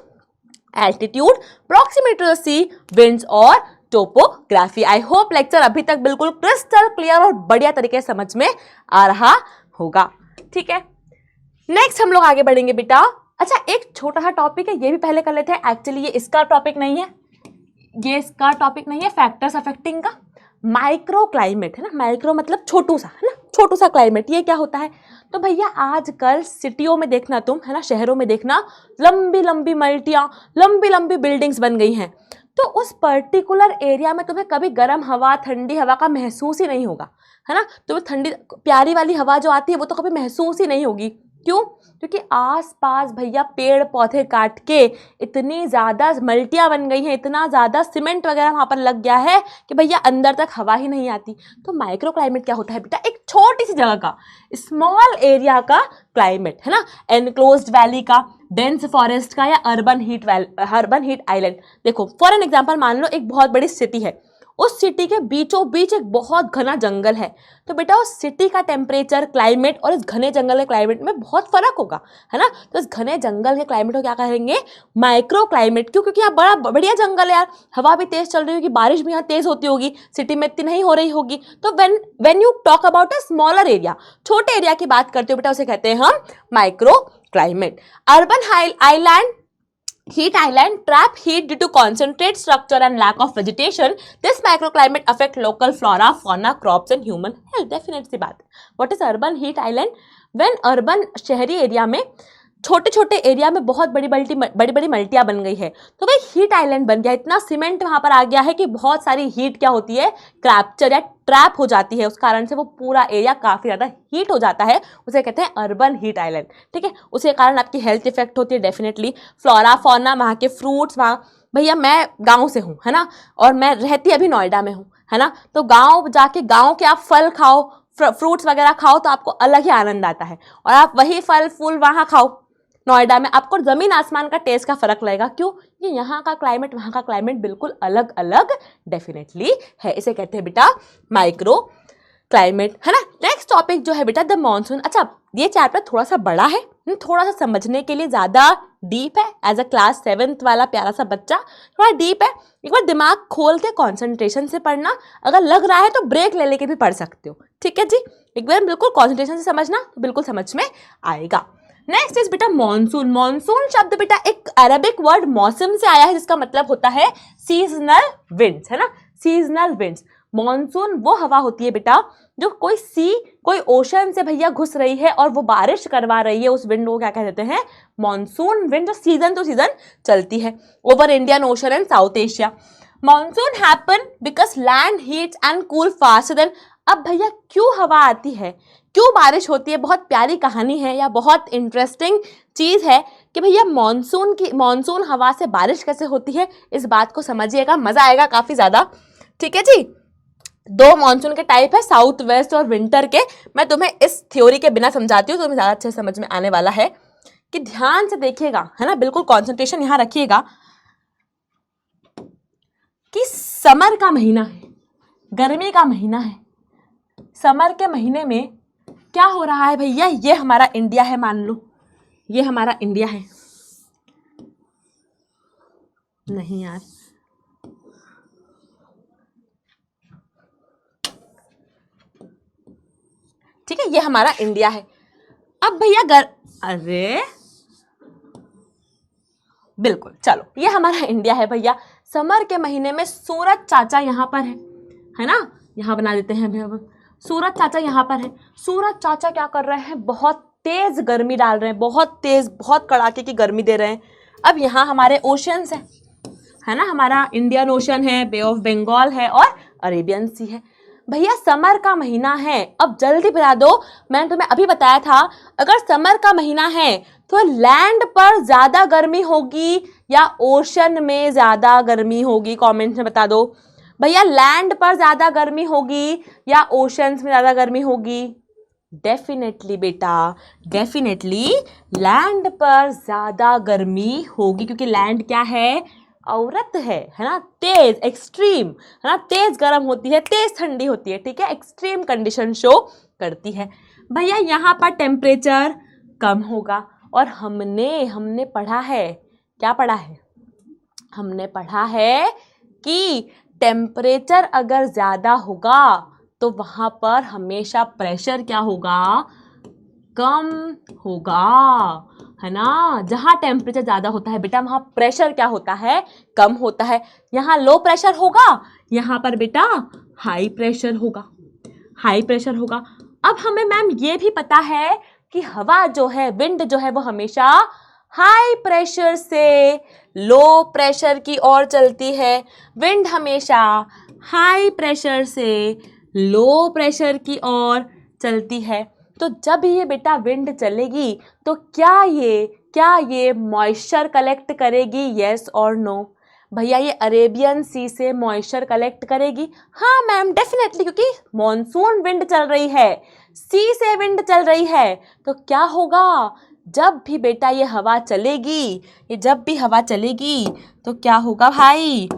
altitude, proximity to the sea, winds और टोपोग्राफी। आई होप लेक्चर अभी तक बिल्कुल क्रिस्टल क्लियर और बढ़िया तरीके से समझ में आ रहा होगा, ठीक है। नेक्स्ट हम लोग आगे बढ़ेंगे बेटा। अच्छा, एक छोटा सा टॉपिक है, ये भी पहले कर लेते हैं। एक्चुअली ये इसका टॉपिक नहीं है, ये इसका टॉपिक नहीं है, फैक्टर्स अफेक्टिंग का। माइक्रो क्लाइमेट है ना, माइक्रो मतलब छोटू सा, है ना, छोटू सा क्लाइमेट। ये क्या होता है? तो भैया आजकल सिटियों में देखना तुम, है ना, शहरों में देखना, लंबी लंबी मल्टियाँ, लंबी लंबी बिल्डिंग्स बन गई हैं। तो उस पर्टिकुलर एरिया में तुम्हें कभी गर्म हवा, ठंडी हवा का महसूस ही नहीं होगा, है ना। तुम्हें ठंडी प्यारी वाली हवा जो आती है वो तो कभी महसूस ही नहीं होगी। क्यों? क्योंकि आसपास भैया पेड़ पौधे काट के इतनी ज़्यादा मल्टियाँ बन गई हैं, इतना ज़्यादा सीमेंट वगैरह वहाँ पर लग गया है कि भैया अंदर तक हवा ही नहीं आती। तो माइक्रो क्लाइमेट क्या होता है बेटा? एक छोटी सी जगह का, स्मॉल एरिया का क्लाइमेट, है ना, एनक्लोज्ड वैली का, डेंस फॉरेस्ट का, या अर्बन हीट आइलैंड। देखो फॉर एन एग्जाम्पल, मान लो एक बहुत बड़ी सिटी है, उस सिटी के बीचों बीच एक बहुत घना जंगल है। तो बेटा उस सिटी का टेम्परेचर, क्लाइमेट और इस घने जंगल के क्लाइमेट में बहुत फर्क होगा, है ना। तो इस घने जंगल के क्लाइमेट को क्या कहेंगे? Micro climate. क्यों? क्योंकि यहाँ बड़ा बढ़िया जंगल है यार, हवा भी तेज चल रही होगी, बारिश भी यहाँ तेज होती होगी, सिटी में इतनी नहीं हो रही होगी। तो when you talk about a smaller area, छोटे एरिया की बात करते हो बेटा, उसे कहते हैं हम micro climate. Urban island, heat island trap heat due to concentrate structure and lack of vegetation. This microclimate affect local flora, fauna, crops and human health. Definite सी बात। What is urban heat island? When urban शहरी एरिया में, छोटे छोटे एरिया में बहुत बड़ी बड़ी मल्टियाँ बन गई है, तो भाई हीट आइलैंड बन गया। इतना सीमेंट वहाँ पर आ गया है कि बहुत सारी हीट क्या होती है, कैप्चर या ट्रैप हो जाती है, उस कारण से वो पूरा एरिया काफ़ी ज़्यादा हीट हो जाता है, उसे कहते हैं अर्बन हीट आइलैंड, ठीक है। उसके कारण आपकी हेल्थ इफेक्ट होती है डेफिनेटली। फ्लोरा फौना, वहाँ के फ्रूट्स, वहाँ भैया मैं गाँव से हूँ, है ना, और मैं रहती अभी नोएडा में हूँ, है ना। तो गाँव जाके गाँव के आप फल खाओ, फ्रूट्स वगैरह खाओ तो आपको अलग ही आनंद आता है, और आप वही फल फूल वहाँ खाओ नोएडा में, आपको जमीन आसमान का टेस्ट का फर्क लगेगा। क्यों? ये यहाँ का क्लाइमेट वहाँ का क्लाइमेट बिल्कुल अलग अलग डेफिनेटली है, इसे कहते हैं बेटा माइक्रो क्लाइमेट, है ना। नेक्स्ट टॉपिक जो है बेटा द मॉनसून। अच्छा, ये चैप्टर थोड़ा सा बड़ा है, थोड़ा सा समझने के लिए ज़्यादा डीप है। एज अ क्लास 7th वाला प्यारा सा बच्चा थोड़ा डीप है। एक बार दिमाग खोल के कॉन्सेंट्रेशन से पढ़ना, अगर लग रहा है तो ब्रेक ले लेके भी पढ़ सकते हो, ठीक है जी। एक बार बिल्कुल कॉन्सेंट्रेशन से समझना तो बिल्कुल समझ में आएगा। नेक्स्ट इज बेटा मॉनसून। मॉनसून शब्द बेटा एक अरबिक वर्ड मौसम से आया है, जिसका मतलब होता है सीजनल विंड्स, है ना, सीजनल विंड्स। मॉनसून वो हवा होती है बेटा जो कोई ओशन से भैया घुस रही है और वो बारिश करवा रही है, उस विंड को क्या कह देते हैं? मॉनसून विंड, जो सीजन टू सीजन चलती है over Indian ocean and south Asia. Monsoon happen because land heats and cool faster than. अब भैया क्यों हवा आती है, क्यों बारिश होती है? बहुत प्यारी कहानी है या बहुत इंटरेस्टिंग चीज़ है कि भैया मॉनसून हवा से बारिश कैसे होती है, इस बात को समझिएगा, मज़ा आएगा काफ़ी ज़्यादा, ठीक है जी। 2 मॉनसून के टाइप है, साउथ वेस्ट और विंटर के। मैं तुम्हें इस थ्योरी के बिना समझाती हूँ तो तुम्हें ज़्यादा अच्छे से समझ में आने वाला है, कि ध्यान से देखिएगा, है ना, बिल्कुल कॉन्सेंट्रेशन यहाँ रखिएगा कि समर का महीना है, गर्मी का महीना है। समर के महीने में क्या हो रहा है भैया? ये हमारा इंडिया है, मान लो ये हमारा इंडिया है, नहीं यार, ठीक है, ये हमारा इंडिया है। अब भैया अरे बिल्कुल, चलो ये हमारा इंडिया है भैया। समर के महीने में सूरज चाचा यहाँ पर है ना, यहाँ बना देते हैं भैया, सूरज चाचा यहाँ पर है। सूरज चाचा क्या कर रहे हैं? बहुत तेज गर्मी डाल रहे हैं, बहुत तेज, बहुत कड़ाके की गर्मी दे रहे हैं। अब यहाँ हमारे ओशंस हैं, है ना, हमारा इंडियन ओशन है, बे ऑफ बंगाल है और अरेबियन सी है। भैया समर का महीना है, अब जल्दी बता दो, मैंने तुम्हें अभी बताया था, अगर समर का महीना है तो लैंड पर ज़्यादा गर्मी होगी या ओशन में ज़्यादा गर्मी होगी? कमेंट में बता दो। भैया लैंड पर ज्यादा गर्मी होगी या ओशंस में ज्यादा गर्मी होगी? डेफिनेटली बेटा, डेफिनेटली लैंड पर ज्यादा गर्मी होगी, क्योंकि लैंड क्या है? औरत है ना, तेज, एक्सट्रीम, है ना, तेज गर्म होती है, तेज ठंडी होती है, ठीक है, एक्सट्रीम कंडीशन शो करती है। भैया यहाँ पर टेम्परेचर कम होगा, और हमने पढ़ा है, क्या पढ़ा है? हमने पढ़ा है कि टेम्परेचर अगर ज्यादा होगा तो वहां पर हमेशा प्रेशर क्या होगा? कम होगा, है ना। जहां टेम्परेचर ज्यादा होता है बेटा वहां प्रेशर क्या होता है? कम होता है। यहाँ लो प्रेशर होगा, यहाँ पर बेटा हाई प्रेशर होगा, हाई प्रेशर होगा। अब हमें मैम ये भी पता है कि हवा जो है, विंड जो है, वो हमेशा हाई प्रेशर से लो प्रेशर की ओर चलती है। विंड हमेशा हाई प्रेशर से लो प्रेशर की ओर चलती है। तो जब ये बेटा विंड चलेगी तो क्या ये मॉइस्चर कलेक्ट करेगी? यस और नो? भैया ये अरेबियन सी से मॉइस्चर कलेक्ट करेगी? हाँ मैम डेफिनेटली, क्योंकि मॉनसून विंड चल रही है, सी से विंड चल रही है। तो क्या होगा? जब भी बेटा ये हवा चलेगी, ये जब भी हवा चलेगी तो क्या होगा भाई?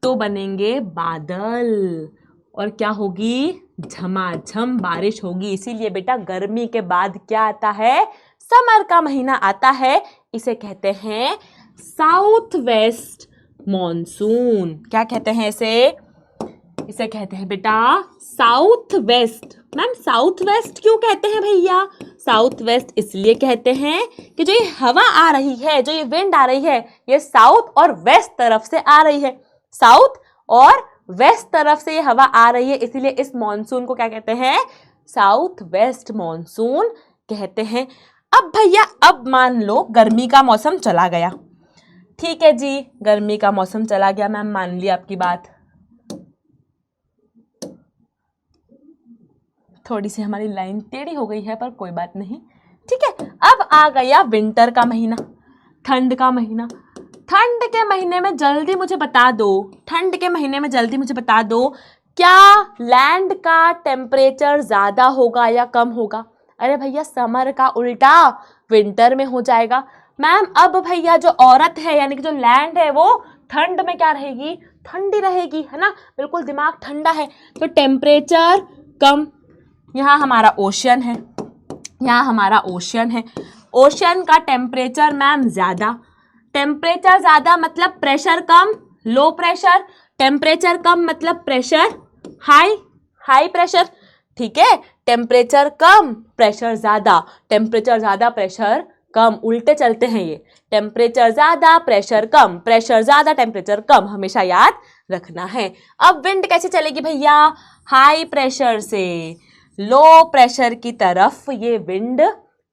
तो बनेंगे बादल, और क्या होगी? झमाझम बारिश होगी। इसीलिए बेटा गर्मी के बाद क्या आता है? समर का महीना आता है। इसे कहते हैं साउथ वेस्ट मॉनसून। क्या कहते हैं इसे कहते हैं बेटा south west. Ma'am south west क्यों कहते हैं भैया? साउथ वेस्ट इसलिए कहते हैं कि जो ये हवा आ रही है, जो ये विंड आ रही है, ये साउथ और वेस्ट तरफ से आ रही है। साउथ और वेस्ट तरफ से ये हवा आ रही है, इसीलिए इस मॉनसून को क्या कहते हैं? साउथ वेस्ट मॉनसून कहते हैं। अब भैया अब मान लो गर्मी का मौसम चला गया, ठीक है जी, गर्मी का मौसम चला गया, मैम मान ली आपकी बात। थोड़ी सी हमारी लाइन टेढ़ी हो गई है पर कोई बात नहीं, ठीक है। अब आ गया विंटर का महीना, ठंड का महीना। ठंड के महीने में जल्दी मुझे बता दो, ठंड के महीने में जल्दी मुझे बता दो, क्या लैंड का टेम्परेचर ज्यादा होगा या कम होगा? अरे भैया समर का उल्टा विंटर में हो जाएगा। मैम अब भैया जो औरत है यानी कि जो लैंड है वो ठंड में क्या रहेगी? ठंडी रहेगी, है ना, बिल्कुल दिमाग ठंडा है। तो टेम्परेचर कम, यहाँ हमारा ओशियन है, यहाँ हमारा ओशियन है, ओशियन का टेम्परेचर मैम ज्यादा। टेम्परेचर ज्यादा मतलब प्रेशर कम, लो प्रेशर। टेम्परेचर कम मतलब प्रेशर हाई, हाई प्रेशर, ठीक है। टेम्परेचर कम प्रेशर ज्यादा, टेम्परेचर ज्यादा प्रेशर कम, उल्टे चलते हैं ये, टेम्परेचर ज्यादा प्रेशर कम, प्रेशर ज्यादा टेम्परेचर कम, हमेशा याद रखना है। अब विंड कैसे चलेगी भैया? हाई प्रेशर से लो प्रेशर की तरफ ये विंड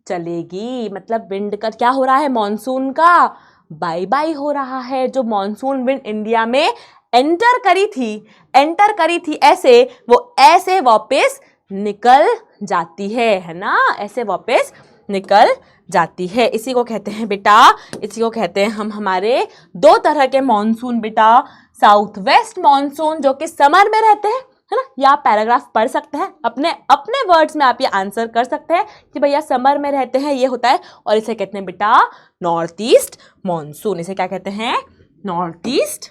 चलेगी। मतलब विंड का क्या हो रहा है? मॉनसून का बाय बाय हो रहा है। जो मॉनसून विंड इंडिया में एंटर करी थी ऐसे, वो ऐसे वापस निकल जाती है ना, ऐसे वापस निकल जाती है। इसी को कहते हैं बेटा, इसी को कहते हैं हम हमारे दो तरह के मॉनसून बेटा, साउथ वेस्ट मॉनसून जो कि समर में रहते हैं, है ना, या आप पैराग्राफ पढ़ सकते हैं, अपने अपने वर्ड्स में आप ये आंसर कर सकते हैं कि भैया समर में रहते हैं, ये होता है। और इसे कहते हैं बेटा नॉर्थ ईस्ट मॉनसून। इसे क्या कहते हैं? North east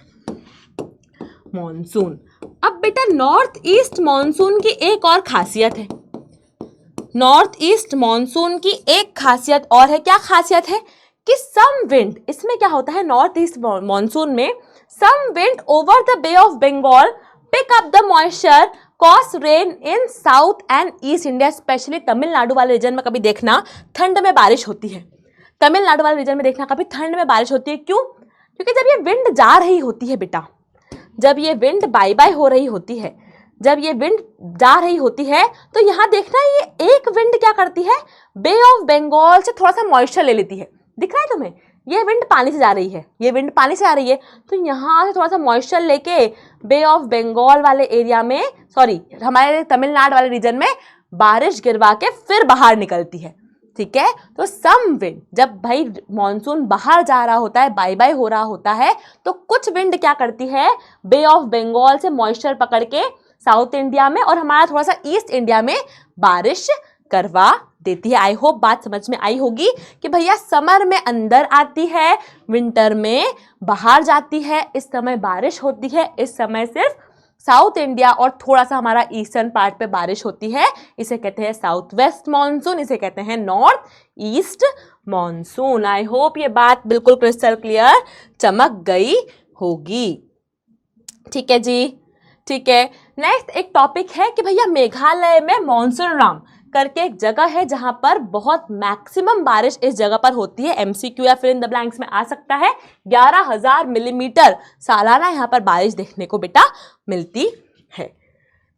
monsoon. अब बेटा नॉर्थ ईस्ट मॉनसून की एक और खासियत है, नॉर्थ ईस्ट मॉनसून की एक खासियत और है। क्या खासियत है? कि सम विंड, इसमें क्या होता है नॉर्थ ईस्ट मॉनसून में, some wind over the bay of Bengal pick up the moisture cause rain in south and east India, specially Tamil Nadu वाले रीजन में कभी देखना ठंड में बारिश होती है। तमिलनाडु वाले रीजन में देखना कभी ठंड में बारिश होती है। क्यों? क्योंकि जब ये विंड जा रही होती है बेटा, जब ये विंड बाय बाय हो रही होती है, जब ये विंड जा रही होती है, तो यहाँ देखना ये एक विंड क्या करती है? बे ऑफ बंगाल से थोड़ा सा मॉइस्चर ले लेती है। दिख रहा है तुम्हें? ये विंड पानी से जा रही है, ये विंड पानी से आ रही है, तो यहाँ से थोड़ा सा मॉइस्चर लेके बे ऑफ बंगाल वाले एरिया में, सॉरी हमारे तमिलनाडु वाले रीजन में बारिश गिरवा के फिर बाहर निकलती है। ठीक है। तो सम विंड, जब भाई मॉनसून बाहर जा रहा होता है, बाय बाय हो रहा होता है, तो कुछ विंड क्या करती है, बे ऑफ बंगाल से मॉइस्चर पकड़ के साउथ इंडिया में और हमारा थोड़ा सा ईस्ट इंडिया में बारिश करवा देती है। आई होप बात समझ में आई होगी कि भैया समर में अंदर आती है, विंटर में बाहर जाती है, इस समय बारिश होती है, इस समय सिर्फ साउथ इंडिया और थोड़ा सा हमारा ईस्टर्न पार्ट पे बारिश होती है। इसे कहते हैं साउथ वेस्ट मॉनसून, इसे कहते हैं north east monsoon. I hope ये बात बिल्कुल क्रिस्टल क्लियर चमक गई होगी। ठीक है जी, ठीक है। नेक्स्ट एक टॉपिक है कि भैया मेघालय में मॉनसून राम करके एक जगह है जहां पर बहुत मैक्सिमम बारिश इस जगह पर होती है। एमसीक्यू या फिर इन द ब्लैंक्स में आ सकता है। 11,000 मिलीमीटर सालाना यहाँ पर बारिश देखने को बेटा मिलती है।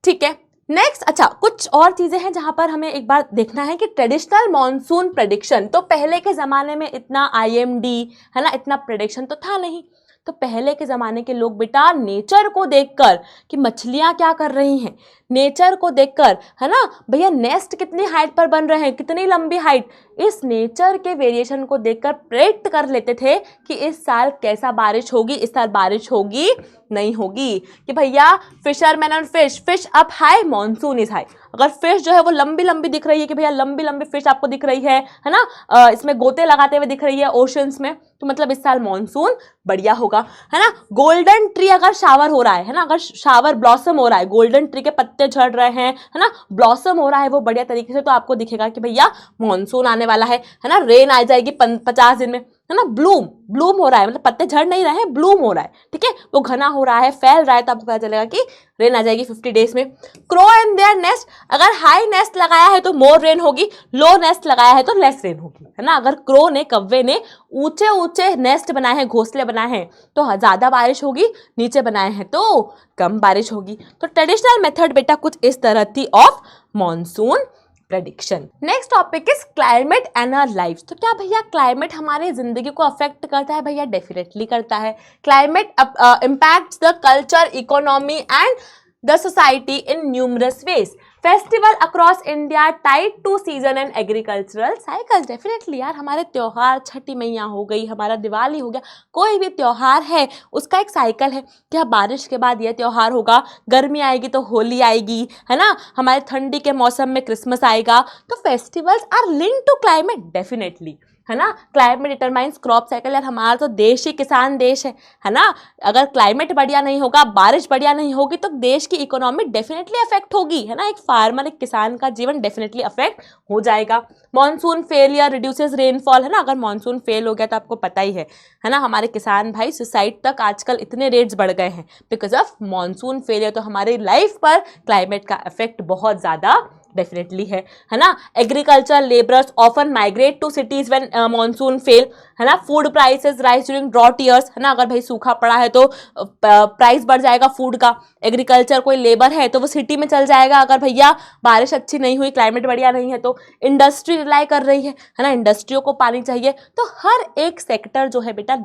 ठीक है। नेक्स्ट, अच्छा कुछ और चीजें हैं जहां पर हमें एक बार देखना है कि ट्रेडिशनल मॉनसून प्रेडिक्शन, तो पहले के जमाने में इतना आईएमडी है ना, इतना प्रेडिक्शन तो था नहीं। तो पहले के ज़माने के लोग बेटा नेचर को देखकर कि मछलियाँ क्या कर रही हैं, नेचर को देखकर है ना, भैया नेस्ट कितनी हाइट पर बन रहे हैं, कितनी लंबी हाइट, इस नेचर के वेरिएशन को देखकर प्रेडिक्ट कर लेते थे कि इस साल कैसा बारिश होगी, इस साल बारिश होगी नहीं होगी। कि भैया फिशरमैन और fish up high monsoon is high, अगर फिश जो है वो लंबी लंबी दिख रही है कि भैया लंबी लंबी फिश आपको दिख रही है ना, इसमें गोते लगाते हुए दिख रही है ओशंस में, तो मतलब इस साल मॉनसून बढ़िया होगा, है ना। गोल्डन ट्री अगर शावर हो रहा है ना, अगर शावर ब्लॉसम हो रहा है, गोल्डन ट्री के पत्ते झड़ रहे हैं, है ना, ब्लॉसम हो रहा है वो बढ़िया तरीके से, तो आपको दिखेगा कि भैया मॉनसून आने वाला है ना, रेन आ जाएगी 50 दिन में, है ना। ब्लूम हो रहा है, मतलब पत्ते झड़ नहीं रहे हैं, ब्लूम हो रहा है, ठीक है, वो घना हो रहा है, फैल रहा है, तो आपको पता चलेगा कि रेन आ जाएगी 50 डेज में। क्रो एंड देयर नेस्ट, अगर हाई नेस्ट लगाया है तो मोर रेन होगी, लो नेस्ट लगाया है तो लेस रेन होगी, है ना। अगर क्रो ने, कव्वे ने ऊंचे ऊंचे नेस्ट बनाए हैं, घोंसले बनाए हैं, तो ज्यादा बारिश होगी, नीचे बनाए हैं तो कम बारिश होगी। तो ट्रेडिशनल मेथड बेटा कुछ इस तरह थी of monsoon prediction. Next topic is climate and our life. तो क्या भैया क्लाइमेट हमारी जिंदगी को अफेक्ट करता है? भैया डेफिनेटली करता है। Climate impacts the culture, economy and the society in numerous ways. Festival across India tied to season and agricultural cycles. Definitely यार, हमारे त्योहार, छठी मैया हो गई, हमारा दिवाली हो गया, कोई भी त्योहार है उसका एक साइकिल है कि हाँ बारिश के बाद ये त्योहार होगा, गर्मी आएगी तो होली आएगी, है ना, हमारे ठंडी के मौसम में क्रिसमस आएगा। तो festivals are linked to climate definitely, है ना। Climate determines crop cycle. यार हमारा तो देश ही किसान देश है ना। अगर क्लाइमेट बढ़िया नहीं होगा, बारिश बढ़िया नहीं होगी, तो देश की इकोनॉमी डेफिनेटली अफेक्ट होगी, है ना। एक फार्मर, एक किसान का जीवन डेफिनेटली अफेक्ट हो जाएगा। मॉनसून फेलियर रिड्यूसेस रेनफॉल, है ना। अगर मॉनसून फेल हो गया तो आपको पता ही है ना, हमारे किसान भाई सुसाइड तक आजकल इतने रेट्स बढ़ गए हैं बिकॉज ऑफ मॉनसून फेलियर। तो हमारी लाइफ पर क्लाइमेट का इफेक्ट बहुत ज़्यादा डेफिनेटली है ना। Agriculture labourers often migrate to cities when monsoon fail, है ना। Food prices rise during drought years, है ना। अगर भाई सूखा पड़ा है तो प्राइस बढ़ जाएगा फूड का। एग्रीकल्चर कोई लेबर है तो वो सिटी में चल जाएगा अगर भैया बारिश अच्छी नहीं हुई, क्लाइमेट बढ़िया नहीं है तो। इंडस्ट्री रिलाई कर रही है ना, इंडस्ट्रियों को पानी चाहिए। तो हर एक सेक्टर जो है बेटा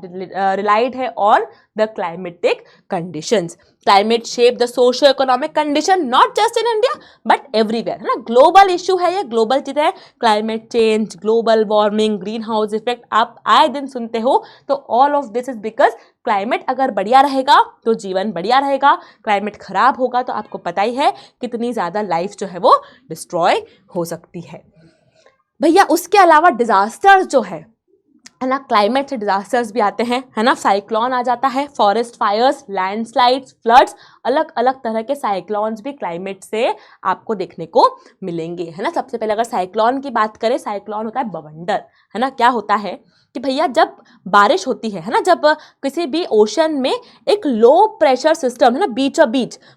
रिलाइड है on the climatic conditions. Climate shape the socio economic condition not just in India but everywhere, है ना। ग्लोबल इशू है ये, ग्लोबल चीज है। Climate change, global warming, green house effect आप आए दिन सुनते हो। तो all of this is because climate अगर बढ़िया रहेगा तो जीवन बढ़िया रहेगा, क्लाइमेट खराब होगा तो आपको पता ही है कितनी ज़्यादा लाइफ जो है वो डिस्ट्रॉय हो सकती है। भैया उसके अलावा डिजास्टर जो है ना, क्लाइमेट से डिजास्टर्स भी आते हैं, है ना। साइक्लोन आ जाता है, फॉरेस्ट फायर्स, लैंडस्लाइड्स, फ्लड्स, अलग अलग तरह के साइक्लोन्स भी क्लाइमेट से आपको देखने को मिलेंगे, है ना। सबसे पहले अगर साइक्लोन की बात करें, साइक्लोन होता है बवंडर, है ना। क्या होता है कि भैया जब बारिश होती है ना, जब किसी भी ओशन में एक लो प्रेशर सिस्टम, है ना,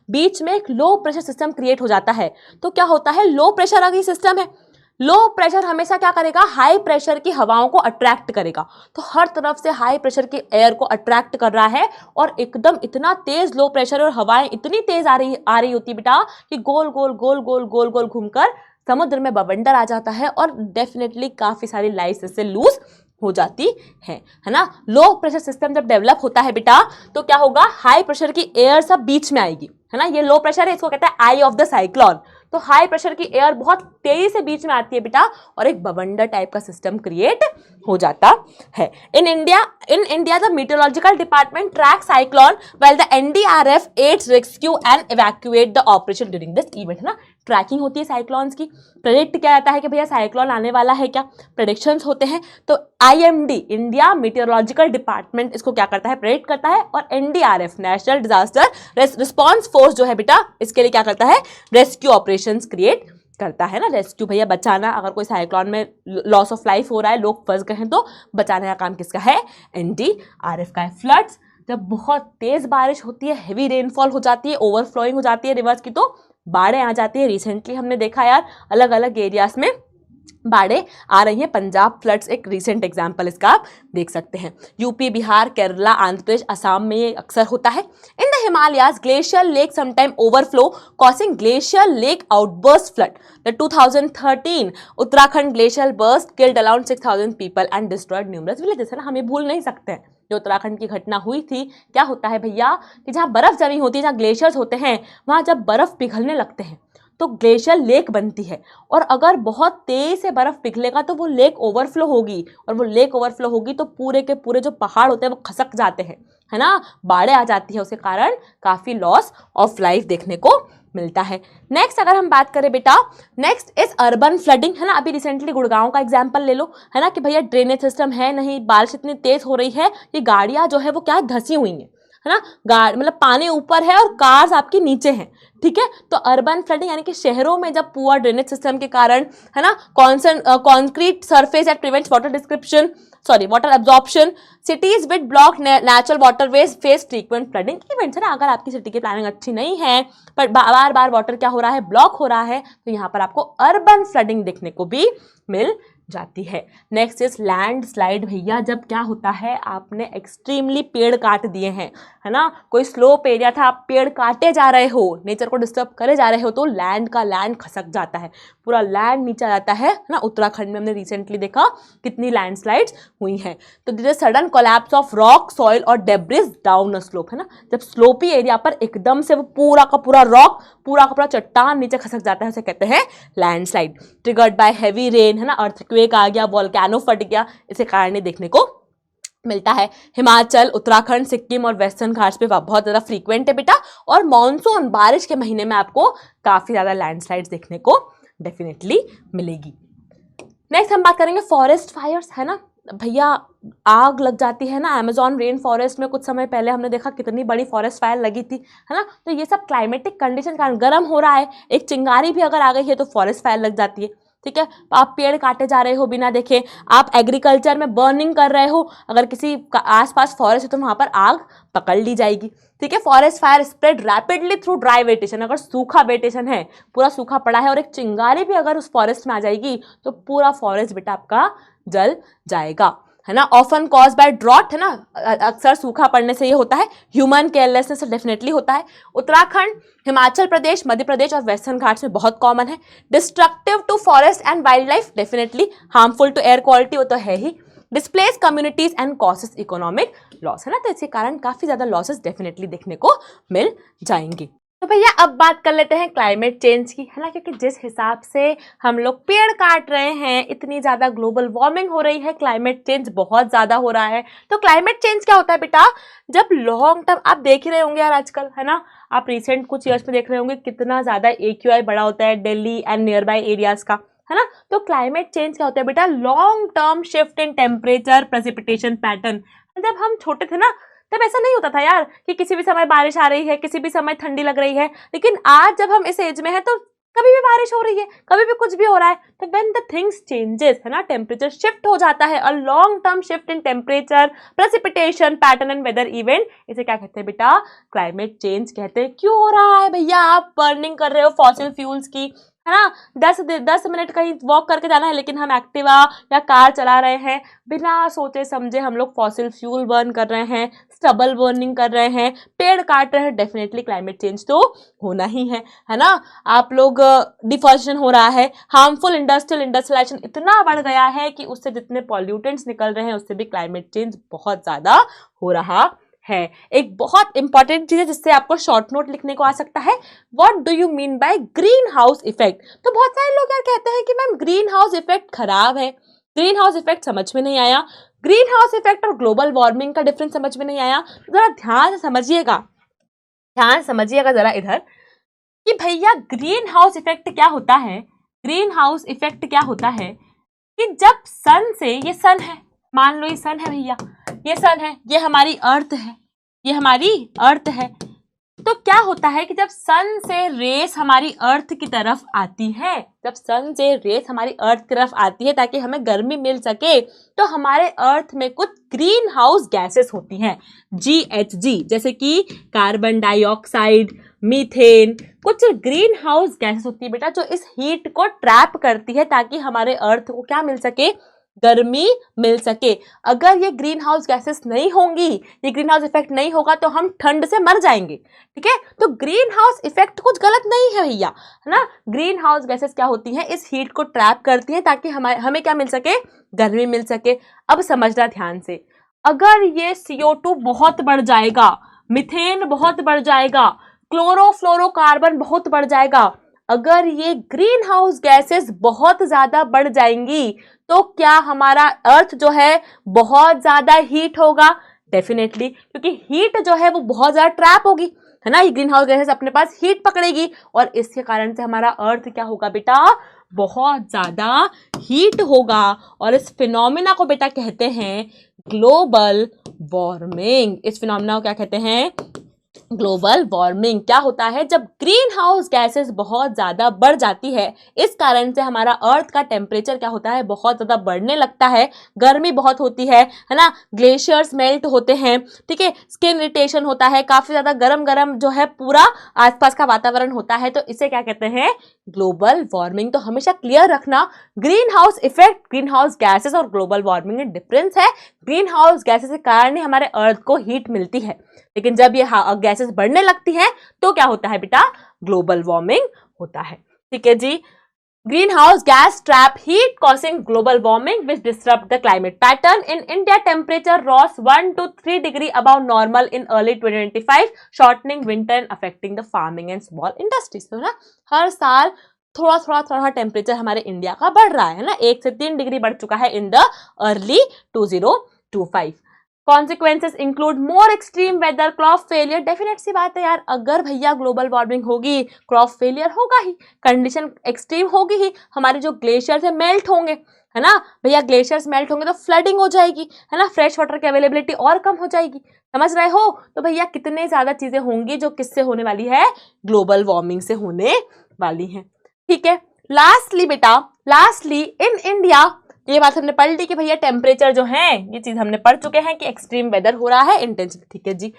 बीच में एक लो प्रेशर सिस्टम क्रिएट हो जाता है। तो क्या होता है, लो प्रेशर अगर सिस्टम है, लो प्रेशर हमेशा क्या करेगा, हाई प्रेशर की हवाओं को अट्रैक्ट करेगा। तो हर तरफ से हाई प्रेशर की एयर को अट्रैक्ट कर रहा है और एकदम इतना तेज लो प्रेशर और हवाएं इतनी तेज आ रही होती बेटा कि गोल गोल घूमकर समुद्र में बवंडर आ जाता है और डेफिनेटली काफी सारी लाइफ इससे लूज हो जाती है ना। लो प्रेशर सिस्टम जब डेवलप होता है बेटा तो क्या होगा, हाई प्रेशर की एयर सब बीच में आएगी, है ना। ये लो प्रेशर है, इसको कहते हैं आई ऑफ द साइक्लोन। तो हाई प्रेशर की एयर बहुत तेजी से बीच में आती है बेटा और एक बवंडर टाइप का सिस्टम क्रिएट हो जाता है। In India the meteorological department track cyclone while the NDRF aids rescue and evacuate the operation during this event, है ना। ट्रैकिंग होती है साइक्लोन्स की, प्रेडिक्ट किया जाता है कि भैया साइक्लोन आने वाला है क्या, प्रेडिक्शंस होते हैं। तो आईएमडी इंडिया मीटरोलॉजिकल डिपार्टमेंट इसको क्या करता है, प्रेडिक्ट करता है, और NDRF national disaster response force जो है बेटा इसके लिए क्या करता है, रेस्क्यू ऑपरेशंस क्रिएट करता है ना। रेस्क्यू भैया बचाना, अगर कोई साइक्लोन में लॉस ऑफ लाइफ हो रहा है, लोग फंस गए हैं, तो बचाने का काम किसका है, एनडीआरएफ का है। फ्लड्स, जब बहुत तेज बारिश होती है, हेवी रेनफॉल हो जाती है, ओवरफ्लोइंग हो जाती है रिवर्स की, तो बाढ़ें आ जाती है। रिसेंटली हमने देखा यार अलग अलग एरियाज में बाढ़ें आ रही हैं। पंजाब फ्लड्स एक रीसेंट एग्जाम्पल इसका आप देख सकते हैं। यूपी, बिहार, केरला, आंध्र प्रदेश, असम में ये अक्सर होता है। In the Himalayas glacier lake sometime overflow causing glacier lake outburst flood. The 2013 Uttarakhand glacier burst killed around 6000 people and destroyed numerous villages, है ना। हम ये भूल नहीं सकते हैं जो उत्तराखंड की घटना हुई थी। क्या होता है भैया कि जहाँ बर्फ जमी होती है, जहाँ ग्लेशियर्स होते हैं, वहाँ जब बर्फ पिघलने लगते हैं तो ग्लेशियर लेक बनती है, और अगर बहुत तेज से बर्फ पिघलेगा तो वो लेक ओवरफ्लो होगी, और वो लेक ओवरफ्लो होगी तो पूरे के पूरे जो पहाड़ होते हैं वो खसक जाते हैं, है ना, बाढ़ें आ जाती है, उसके कारण काफ़ी लॉस ऑफ लाइफ देखने को मिलता है। नेक्स्ट अगर हम बात करें बेटा, नेक्स्ट इज अर्बन फ्लडिंग, है ना। अभी रिसेंटली गुड़गांव का एग्जांपल ले लो, है ना, कि भैया ड्रेनेज सिस्टम है नहीं, बारिश इतनी तेज हो रही है, ये गाड़ियां जो है वो क्या धंसी हुई हैं, है ना, मतलब पानी ऊपर है और कार्स आपकी नीचे हैं, ठीक है। तो अर्बन फ्लडिंग यानी कि शहरों में जब पुअर ड्रेनेज सिस्टम के कारण, है ना, concrete surface that prevents water absorption, cities with block natural waterways face frequent flooding events, है ना। अगर आपकी सिटी की प्लानिंग अच्छी नहीं है पर बार बार वाटर क्या हो रहा है, ब्लॉक हो रहा है, तो यहाँ पर आपको अर्बन फ्लडिंग देखने को भी मिल जाती है। नेक्स्ट इज लैंड स्लाइड भैया, जब क्या होता है आपने एक्सट्रीमली पेड़ काट दिए हैं, है ना, कोई स्लोप एरिया था, आप पेड़ काटे जा रहे हो, नेचर को डिस्टर्ब करे जा रहे हो, तो लैंड खसक जाता है, पूरा लैंड नीचे आ जाता है ना। उत्तराखंड में हमने रिसेंटली देखा कितनी लैंडस्लाइड्स हुई हैं। तो this is sudden collapse of rock, soil और डेब्रिज डाउन अ स्लोप, है ना, जब स्लोपी एरिया पर एकदम से वो पूरा का पूरा रॉक, पूरा का पूरा चट्टान नीचे खसक जाता है, उसे कहते हैं landslide. Triggered by heavy rain, है ना, अर्थक्वेक आ गया, वोल्केनो फट गया, इसे कारण देखने को मिलता है। हिमाचल, उत्तराखंड, सिक्किम और वेस्टर्न घाट्स पे बहुत ज़्यादा फ्रीक्वेंट है बेटा, और मानसून बारिश के महीने में आपको काफ़ी ज़्यादा लैंडस्लाइड्स देखने को डेफिनेटली मिलेगी। नेक्स्ट हम बात करेंगे फॉरेस्ट फायर्स, है ना भैया, आग लग जाती है ना अमेजॉन रेन फॉरेस्ट में, कुछ समय पहले हमने देखा कितनी बड़ी फॉरेस्ट फायर लगी थी, है ना। तो ये सब क्लाइमेटिक कंडीशन कारण गर्म हो रहा है, एक चिंगारी भी अगर आ गई है तो फॉरेस्ट फायर लग जाती है, ठीक है। आप पेड़ काटे जा रहे हो बिना देखे, आप एग्रीकल्चर में बर्निंग कर रहे हो, अगर किसी आसपास फॉरेस्ट है तो वहाँ पर आग पकड़ ली जाएगी, ठीक है। Forest fire spread rapidly through dry vegetation, अगर सूखा वेटेशन है, पूरा सूखा पड़ा है और एक चिंगारी भी अगर उस फॉरेस्ट में आ जाएगी तो पूरा फॉरेस्ट बेटा आपका जल जाएगा, है ना। ऑफन कॉज बाय ड्रॉट, है ना, अक्सर सूखा पड़ने से ये होता है। ह्यूमन केयरलेसनेस से डेफिनेटली होता है। उत्तराखंड, हिमाचल प्रदेश, मध्य प्रदेश और वेस्टर्न घाट्स में बहुत कॉमन है। Destructive to forest and wild life, definitely harmful to air quality, वो तो है ही। Displace communities and causes economic loss, है ना, तो इसके कारण काफी ज्यादा लॉसेस डेफिनेटली देखने को मिल जाएंगी। तो भैया अब बात कर लेते हैं क्लाइमेट चेंज की, है ना, क्योंकि जिस हिसाब से हम लोग पेड़ काट रहे हैं, इतनी ज़्यादा ग्लोबल वार्मिंग हो रही है, क्लाइमेट चेंज बहुत ज़्यादा हो रहा है। तो क्लाइमेट चेंज क्या होता है बेटा, जब लॉन्ग टर्म, आप देख ही रहे होंगे यार आजकल, है ना, आप रिसेंट कुछ ईयर्स में देख रहे होंगे कितना ज़्यादा AQI बढ़ा होता है Delhi and near by areas का, है ना। तो क्लाइमेट चेंज क्या होता है बेटा, long term shift in temperature, precipitation pattern. जब हम छोटे थे ना तब ऐसा नहीं होता था यार कि किसी भी समय बारिश आ रही है, किसी भी समय ठंडी लग रही है, लेकिन आज जब हम इस एज में हैं तो कभी भी बारिश हो रही है, कभी भी कुछ भी हो रहा है। तो व्हेन द थिंग्स चेंजेस, है ना, टेम्परेचर शिफ्ट हो जाता है, और long term shift in temperature, precipitation pattern and weather event, इसे क्या कहते हैं बेटा, क्लाइमेट चेंज कहते हैं। क्यों हो रहा है भैया, आप बर्निंग कर रहे हो फॉसिल फ्यूल्स की, है ना, 10 मिनट कहीं वॉक करके जाना है, लेकिन हम एक्टिवा या कार चला रहे हैं, बिना सोचे समझे हम लोग फॉसिल फ्यूल बर्न कर रहे हैं, स्टबल बर्निंग कर रहे हैं, पेड़ काट रहे हैं, डेफिनेटली क्लाइमेट चेंज तो होना ही है ना। आप लोग डिफॉरेस्टेशन हो रहा है, हार्मफुल इंडस्ट्रियलाइजेशन इतना बढ़ गया है कि उससे जितने पॉल्यूटेंट्स निकल रहे हैं उससे भी क्लाइमेट चेंज बहुत ज़्यादा हो रहा है। एक बहुत इंपॉर्टेंट चीज है जिससे आपको शॉर्ट नोट लिखने को आ सकता है, what do you mean by green house effect. तो बहुत सारे लोग यार कहते हैं कि मैम ग्रीन हाउस इफेक्ट खराब है, ग्रीन हाउस इफेक्ट समझ में नहीं आया, ग्रीन हाउस इफेक्ट और ग्लोबल वार्मिंग का डिफरेंस समझ में नहीं आया। जरा ध्यान से समझिएगा, ध्यान समझिएगा जरा इधर कि भैया ग्रीन हाउस इफेक्ट क्या होता है। ग्रीन हाउस इफेक्ट क्या होता है कि जब सन से, ये सन है, मान लो ये सन है भैया, ये सन है, ये हमारी अर्थ है, ये हमारी अर्थ है। तो क्या होता है कि जब सन से रेस हमारी अर्थ की तरफ आती है, जब सन से रेस हमारी अर्थ की तरफ आती है ताकि हमें गर्मी मिल सके, तो हमारे अर्थ में कुछ ग्रीन हाउस गैसेस होती हैं, GHG, जैसे कि कार्बन डाइऑक्साइड, मीथेन, कुछ ग्रीन हाउस गैसेस होती है बेटा जो इस हीट को ट्रैप करती है ताकि हमारे अर्थ को क्या मिल सके, गर्मी मिल सके। अगर ये ग्रीन हाउस गैसेस नहीं होंगी, ये ग्रीन हाउस इफेक्ट नहीं होगा तो हम ठंड से मर जाएंगे। ठीक है, तो ग्रीन हाउस इफेक्ट कुछ गलत नहीं है भैया, है ना। ग्रीन हाउस गैसेस क्या होती हैं, इस हीट को ट्रैप करती हैं ताकि हमें क्या मिल सके, गर्मी मिल सके। अब समझना ध्यान से, अगर ये CO2 बहुत बढ़ जाएगा, मीथेन बहुत बढ़ जाएगा, क्लोरोफ्लोरोकार्बन बहुत बढ़ जाएगा, अगर ये ग्रीन हाउस गैसेस बहुत ज्यादा बढ़ जाएंगी तो क्या हमारा अर्थ जो है बहुत ज्यादा हीट होगा? डेफिनेटली, क्योंकि हीट जो है वो बहुत ज्यादा ट्रैप होगी, है ना। ये ग्रीन हाउस गैसेस अपने पास हीट पकड़ेगी और इसके कारण से हमारा अर्थ क्या होगा बेटा, बहुत ज्यादा हीट होगा। और इस फिनोमिना को बेटा कहते हैं ग्लोबल वार्मिंग। इस फिनोमिना को क्या कहते हैं, ग्लोबल वार्मिंग। क्या होता है, जब ग्रीन हाउस गैसेस बहुत ज्यादा बढ़ जाती है, इस कारण से हमारा अर्थ का टेम्परेचर क्या होता है, बहुत ज्यादा बढ़ने लगता है, गर्मी बहुत होती है ना, ग्लेशियर्स मेल्ट होते हैं, ठीक है, स्किन इरिटेशन होता है, काफी ज्यादा गरम गरम जो है पूरा आसपास का वातावरण होता है। तो इसे क्या कहते हैं, ग्लोबल वार्मिंग। तो हमेशा क्लियर रखना, green house effect, green house gases और ग्लोबल वार्मिंग में डिफरेंस है। ग्रीन हाउस गैसेस के कारण ही हमारे अर्थ को हीट मिलती है, लेकिन जब ये गैसेस बढ़ने लगती हैं तो क्या होता है बेटा, ग्लोबल वार्मिंग होता है। ठीक है जी, green house gas trap heat causing global warming which disturb the climate pattern in India. Temperature rose 1 to 3 degree above normal in early 2025, shortening winter and affecting the farming and small industries. तो ना हर साल थोड़ा थोड़ा थोड़ा टेम्परेचर हमारे इंडिया का बढ़ रहा है ना, 1 से 3 डिग्री बढ़ चुका है in the early 2025। Consequences include more extreme weather, crop failure. Definite सी बात है यार, अगर भैया ग्लोबल वार्मिंग होगी, क्रॉप फेलियर होगा ही, कंडीशन एक्सट्रीम होगी ही, हमारे जो ग्लेशियर्स है मेल्ट होंगे, है ना भैया, ग्लेशियर्स मेल्ट होंगे तो फ्लडिंग हो जाएगी, है ना, फ्रेश वाटर की अवेलेबिलिटी और कम हो जाएगी। समझ रहे हो? तो भैया कितने ज्यादा चीजें होंगी जो किससे होने वाली है, ग्लोबल वार्मिंग से होने वाली है। ठीक है, लास्टली बेटा, लास्टली इन इंडिया, ये बात हमने पढ़ ली कि भैया टेम्परेचर जो है, ये चीज हमने पढ़ चुके हैं कि एक्सट्रीम वेदर हो रहा है, इंटेंसिटी। ठीक है जी,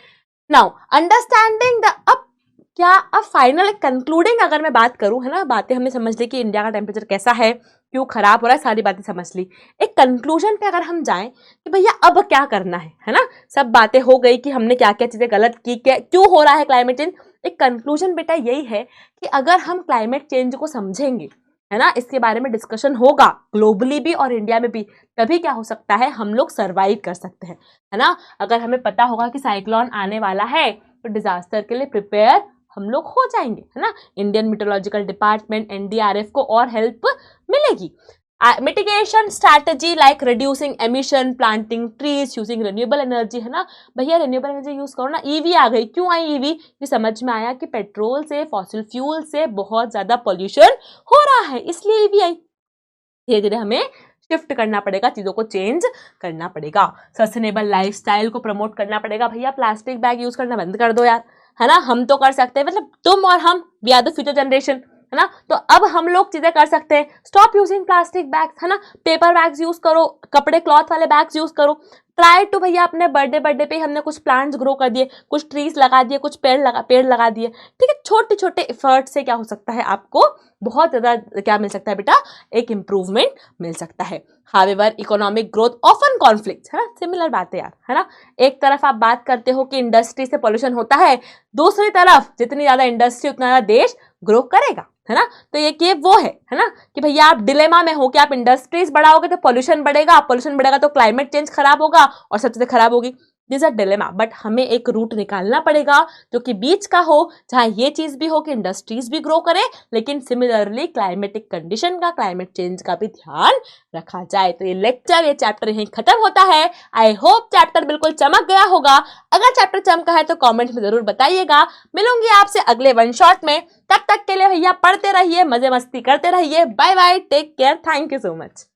नाउ अंडरस्टैंडिंग द, अब फाइनल कंक्लूडिंग अगर मैं बात करूं, है ना, बातें हमने समझ ली कि इंडिया का टेम्परेचर कैसा है, क्यों खराब हो रहा है, सारी बातें समझ ली। एक कंक्लूजन पे अगर हम जाएं कि भैया अब क्या करना है ना, सब बातें हो गई कि हमने क्या क्या चीजें गलत की, क्या क्यों हो रहा है क्लाइमेट चेंज। एक कंक्लूजन बेटा यही है कि अगर हम क्लाइमेट चेंज को समझेंगे, है ना, इसके बारे में डिस्कशन होगा ग्लोबली भी और इंडिया में भी, तभी क्या हो सकता है, हम लोग सर्वाइव कर सकते हैं, है ना। अगर हमें पता होगा कि साइक्लोन आने वाला है तो डिजास्टर के लिए प्रिपेयर हम लोग हो जाएंगे, है ना। इंडियन मीटरोलॉजिकल डिपार्टमेंट NDRF को और हेल्प मिलेगी। Mitigation strategy like reducing emission, planting trees, using renewable energy, है ना भैया, रिन्यूएबल एनर्जी यूज करो ना। EV आ गई, क्यों आई EV, ये समझ में आया कि पेट्रोल से, फॉसिल फ्यूल से बहुत ज्यादा पॉल्यूशन हो रहा है, इसलिए EV आई। धीरे धीरे हमें शिफ्ट करना पड़ेगा, चीजों को चेंज करना पड़ेगा, सस्टेनेबल लाइफस्टाइल को प्रमोट करना पड़ेगा। भैया प्लास्टिक बैग यूज करना बंद कर दो यार, है ना, हम तो कर सकते हैं, मतलब तुम और हम, we are the future generation, है ना। तो अब हम लोग चीजें कर सकते हैं, स्टॉप यूजिंग प्लास्टिक बैग्स, है ना, पेपर बैग्स यूज करो, कपड़े क्लॉथ वाले बैग्स यूज करो। ट्राई टू, भैया अपने बर्थडे पे हमने कुछ प्लांट्स ग्रो कर दिए, कुछ ट्रीज लगा दिए, कुछ पेड़ लगा दिए। ठीक है, छोटे छोटे एफर्ट से क्या हो सकता है, आपको बहुत ज्यादा क्या मिल सकता है बेटा, एक इंप्रूवमेंट मिल सकता है। However economic growth often conflict, है ना, सिमिलर बात है यार, है ना। एक तरफ आप बात करते हो कि इंडस्ट्री से पोल्यूशन होता है, दूसरी तरफ जितनी ज्यादा इंडस्ट्री उतना ज्यादा देश ग्रो करेगा, है ना। तो ये वो है ना, कि भैया आप डिलेमा में हो कि आप इंडस्ट्रीज बढ़ाओगे तो पोल्यूशन बढ़ेगा, पोल्यूशन बढ़ेगा तो क्लाइमेट चेंज खराब होगा और सब चीजें खराब होगी। दिस अ डिलेमा, बट हमें एक रूट निकालना पड़ेगा जो कि बीच का हो, जहां ये चीज भी हो कि इंडस्ट्रीज भी ग्रो करे, लेकिन सिमिलरली क्लाइमेटिक कंडीशन का, क्लाइमेट चेंज का भी ध्यान रखा जाए। तो ये लेक्चर, ये चैप्टर यहीं खत्म होता है। आई होप चैप्टर बिल्कुल चमक गया होगा। अगर चैप्टर चमका है तो कॉमेंट में जरूर बताइएगा। मिलूंगी आपसे अगले वन शॉट में, तब तक के लिए भैया पढ़ते रहिए, मजे मस्ती करते रहिए। Bye bye, take care, thank you so much.